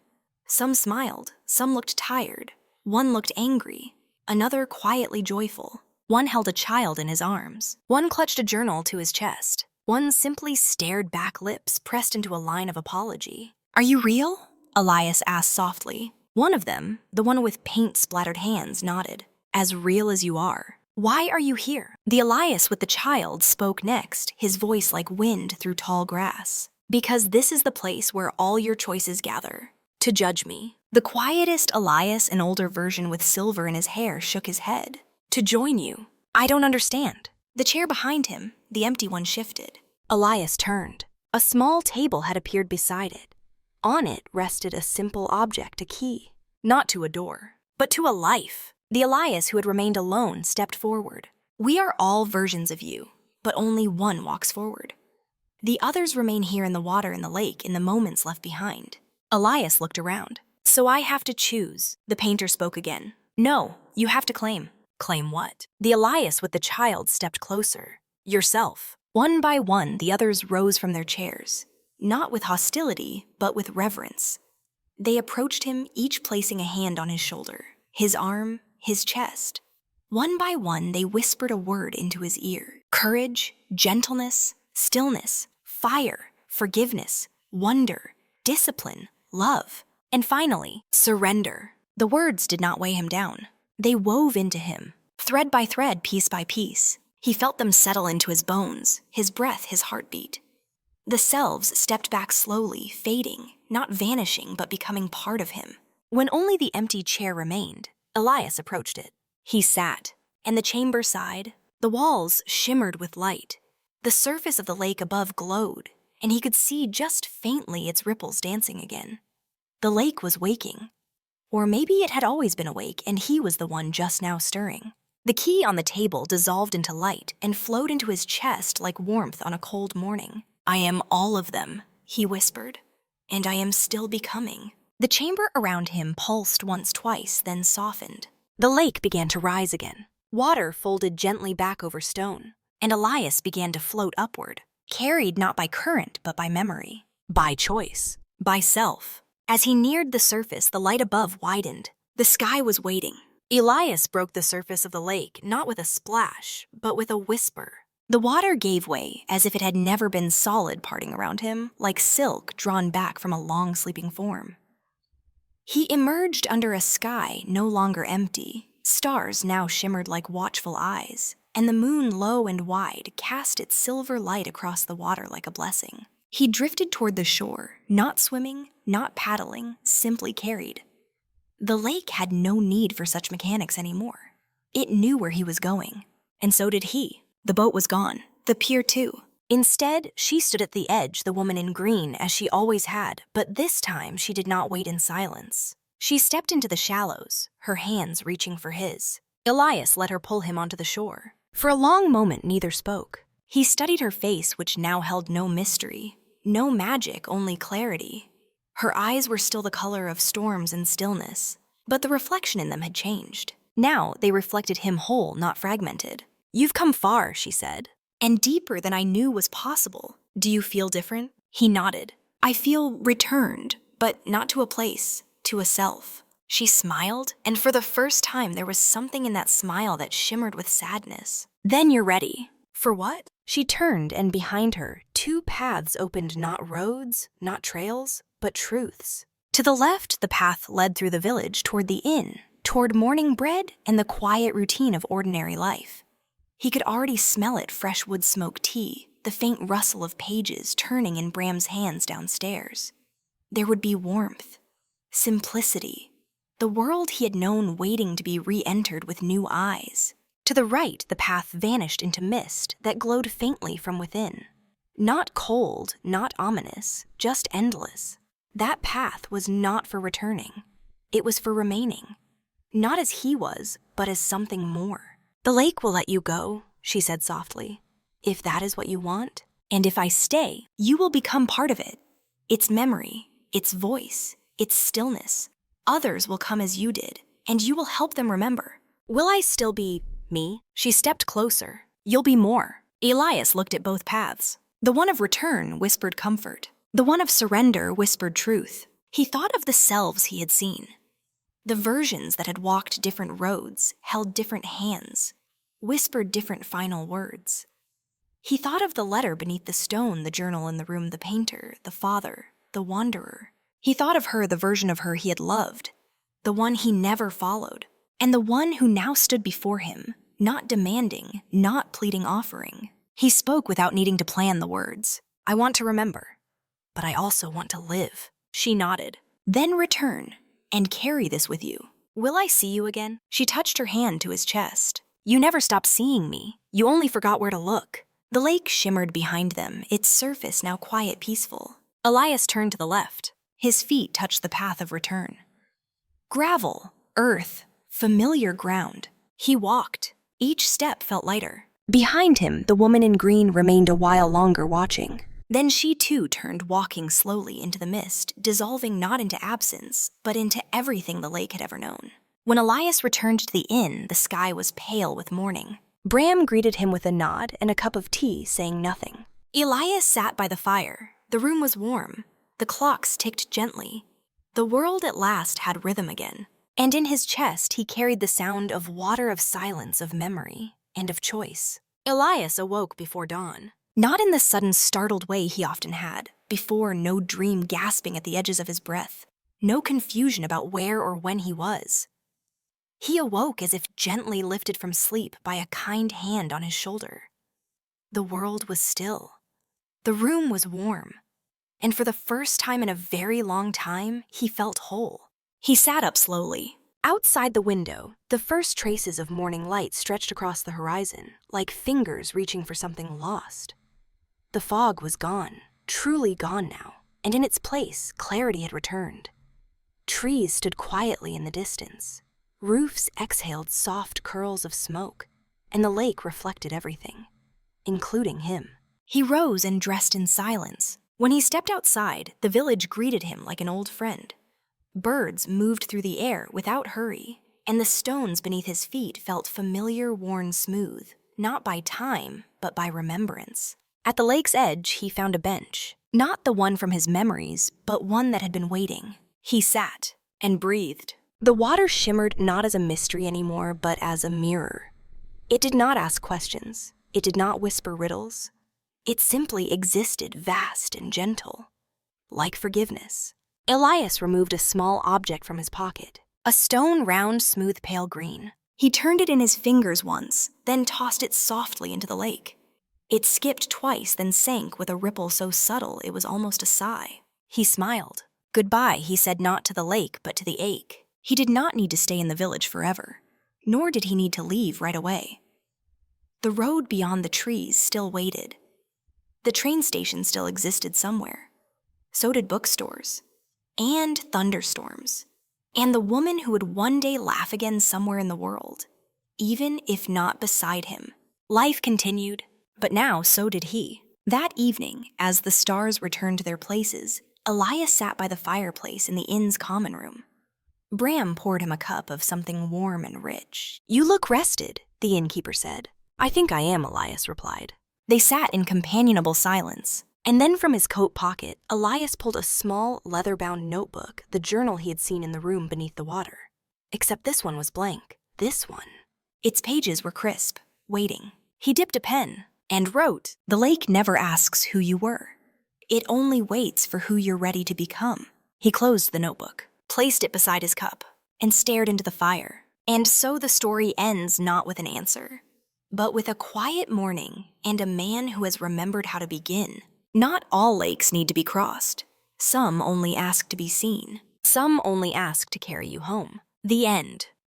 Speaker 2: Some smiled, some looked tired. One looked angry, another quietly joyful. One held a child in his arms. One clutched a journal to his chest. One simply stared back, lips pressed into a line of apology. Are you real? Elias asked softly. One of them, the one with paint-splattered hands, nodded. As real as you are. Why are you here? The Elias with the child spoke next, his voice like wind through tall grass. Because this is the place where all your choices gather. To judge me. The quietest Elias, an older version with silver in his hair, shook his head. To join you. I don't understand. The chair behind him, the empty one, shifted. Elias turned. A small table had appeared beside it. On it rested a simple object, a key. Not to a door, but to a life. The Elias who had remained alone stepped forward. We are all versions of you, but only one walks forward. The others remain here in the water in the lake in the moments left behind. Elias looked around. So I have to choose. The painter spoke again. No, you have to claim. Claim what? The Elias with the child stepped closer. Yourself. One by one, the others rose from their chairs, not with hostility, but with reverence. They approached him, each placing a hand on his shoulder, his arm, his chest. One by one, they whispered a word into his ear. Courage, gentleness, stillness, fire, forgiveness, wonder, discipline, love, and finally, surrender. The words did not weigh him down. They wove into him, thread by thread, piece by piece. He felt them settle into his bones, his breath, his heartbeat. The selves stepped back slowly, fading, not vanishing, but becoming part of him. When only the empty chair remained, Elias approached it. He sat, and the chamber sighed. The walls shimmered with light. The surface of the lake above glowed, and he could see just faintly its ripples dancing again. The lake was waking. Or maybe it had always been awake, and he was the one just now stirring. The key on the table dissolved into light and flowed into his chest like warmth on a cold morning. I am all of them, he whispered, and I am still becoming. The chamber around him pulsed once, twice, then softened. The lake began to rise again. Water folded gently back over stone, and Elias began to float upward, carried not by current but by memory, by choice, by self. As he neared the surface, the light above widened. The sky was waiting. Elias broke the surface of the lake, not with a splash, but with a whisper. The water gave way as if it had never been solid, parting around him, like silk drawn back from a long sleeping form. He emerged under a sky no longer empty. Stars now shimmered like watchful eyes.
Speaker 1: and the moon, low and wide, cast its silver light across the water like a blessing. He drifted toward the shore, not swimming, not paddling, simply carried. The lake had no need for such mechanics anymore. It knew where he was going, and so did he. The boat was gone, the pier too.
Speaker 2: Instead, she stood at the edge, the woman in green, as she always had, but this time she did not wait in silence. She stepped into the shallows, her hands reaching for his. Elias let her pull him onto the shore. For a long moment, neither spoke. He studied her face, which now held no mystery, no magic, only clarity. Her eyes were still the color of storms and stillness, but the reflection in them had changed. Now they reflected him whole, not fragmented. "You've come far," she said. "And deeper than I knew was possible. Do you feel different?" He nodded. "I feel returned, but not to a place, to a self." She smiled, and for the first time there was something in that smile that shimmered with sadness. "Then you're ready." "For what?" She turned, and behind her, two paths opened, not roads, not trails, but truths. To the left, the path led through the village toward the inn, toward morning bread and the quiet routine of ordinary life. He could already smell it, fresh wood smoke tea, the faint rustle of pages turning in Bram's hands downstairs. There would be warmth, simplicity, the world he had known waiting to be re-entered with new eyes. To the right, the path vanished into mist that glowed faintly from within. Not cold, not ominous, just endless. That path was not for returning. It was for remaining. Not as he was, but as something more. "The lake will let you go," she said softly, "if that is what you want. And if I stay, you will become part of it. Its memory, its voice, its stillness. Others will come as you did, and you will help them remember." "Will I still be me?" She stepped closer. "You'll be more." Elias looked at both paths. The one of return whispered comfort. The one of surrender whispered truth. He thought of the selves he had seen. The versions that had walked different roads, held different hands, whispered different final words. He thought of the letter beneath the stone, the journal in the room, the painter, the father, the wanderer. He thought of her, the version of her he had loved, the one he never followed, and the one who now stood before him, not demanding, not pleading offering. He spoke without needing to plan the words. "I want to remember, but I also want to live." She nodded. "Then return, and carry this with you." "Will I see you again?" She touched her hand to his chest. "You never stopped seeing me. You only forgot where to look." The lake shimmered behind them, its surface now quiet, peaceful. Elias turned to the left. His feet touched the path of return. Gravel, earth, familiar ground. He walked. Each step felt lighter. Behind him, the woman in green remained a while longer watching. Then she too turned, walking slowly into the mist, dissolving not into absence, but into everything the lake had ever known. When Elias returned to the inn, the sky was pale with morning. Bram greeted him with a nod and a cup of tea, saying nothing. Elias sat by the fire. The room was warm. The clocks ticked gently. The world at last had rhythm again. And in his chest he carried the sound of water, of silence, of memory, and of choice. Elias awoke before dawn. Not in the sudden startled way he often had. Before, no dream gasping at the edges of his breath. No confusion about where or when he was. He awoke as if gently lifted from sleep by a kind hand on his shoulder. The world was still. The room was warm. And for the first time in a very long time, he felt whole. He sat up slowly. Outside the window, the first traces of morning light stretched across the horizon, like fingers reaching for something lost. The fog was gone, truly gone now, and in its place, clarity had returned. Trees stood quietly in the distance. Roofs exhaled soft curls of smoke, and the lake reflected everything, including him. He rose and dressed in silence. When he stepped outside, the village greeted him like an old friend. Birds moved through the air without hurry, and the stones beneath his feet felt familiar, worn smooth, not by time, but by remembrance. At the lake's edge, he found a bench, not the one from his memories, but one that had been waiting. He sat and breathed. The water shimmered not as a mystery anymore, but as a mirror. It did not ask questions. It did not whisper riddles. It simply existed, vast and gentle, like forgiveness. Elias removed a small object from his pocket, a stone, round, smooth, pale green.
Speaker 1: He turned it in his fingers once, then tossed it softly into the lake. It skipped twice, then sank with a ripple so subtle it was almost a sigh.
Speaker 2: He smiled. Goodbye, he said, not to the lake, but to the ache.
Speaker 1: He did not need to stay in the village forever, nor did he need to leave right away. The road beyond the trees still waited. The train station still existed somewhere. So did bookstores. And thunderstorms. And the woman who would one day laugh again somewhere in the world, even if not beside him.
Speaker 2: Life continued, but now so did he.
Speaker 1: That evening, as the stars returned to their places, Elias sat by the fireplace in the inn's common room. Bram poured him a cup of something warm and rich.
Speaker 2: You look rested, the innkeeper said. I think I am, Elias replied.
Speaker 1: They sat in companionable silence.
Speaker 2: And then from his coat pocket, Elias pulled a small, leather-bound notebook, the journal he had seen in the room beneath the water. Except this one was blank. This one.
Speaker 1: Its pages were crisp, waiting.
Speaker 2: He dipped a pen and wrote,
Speaker 1: "The lake never asks who you were. It only waits for who you're ready to become." He closed the notebook, placed it beside his cup, and stared into the fire. And so the story ends not with an answer, but with a quiet morning and a man who has remembered how to begin. Not all lakes need to be crossed. Some only ask to be seen.
Speaker 2: Some only ask to carry you home. The end.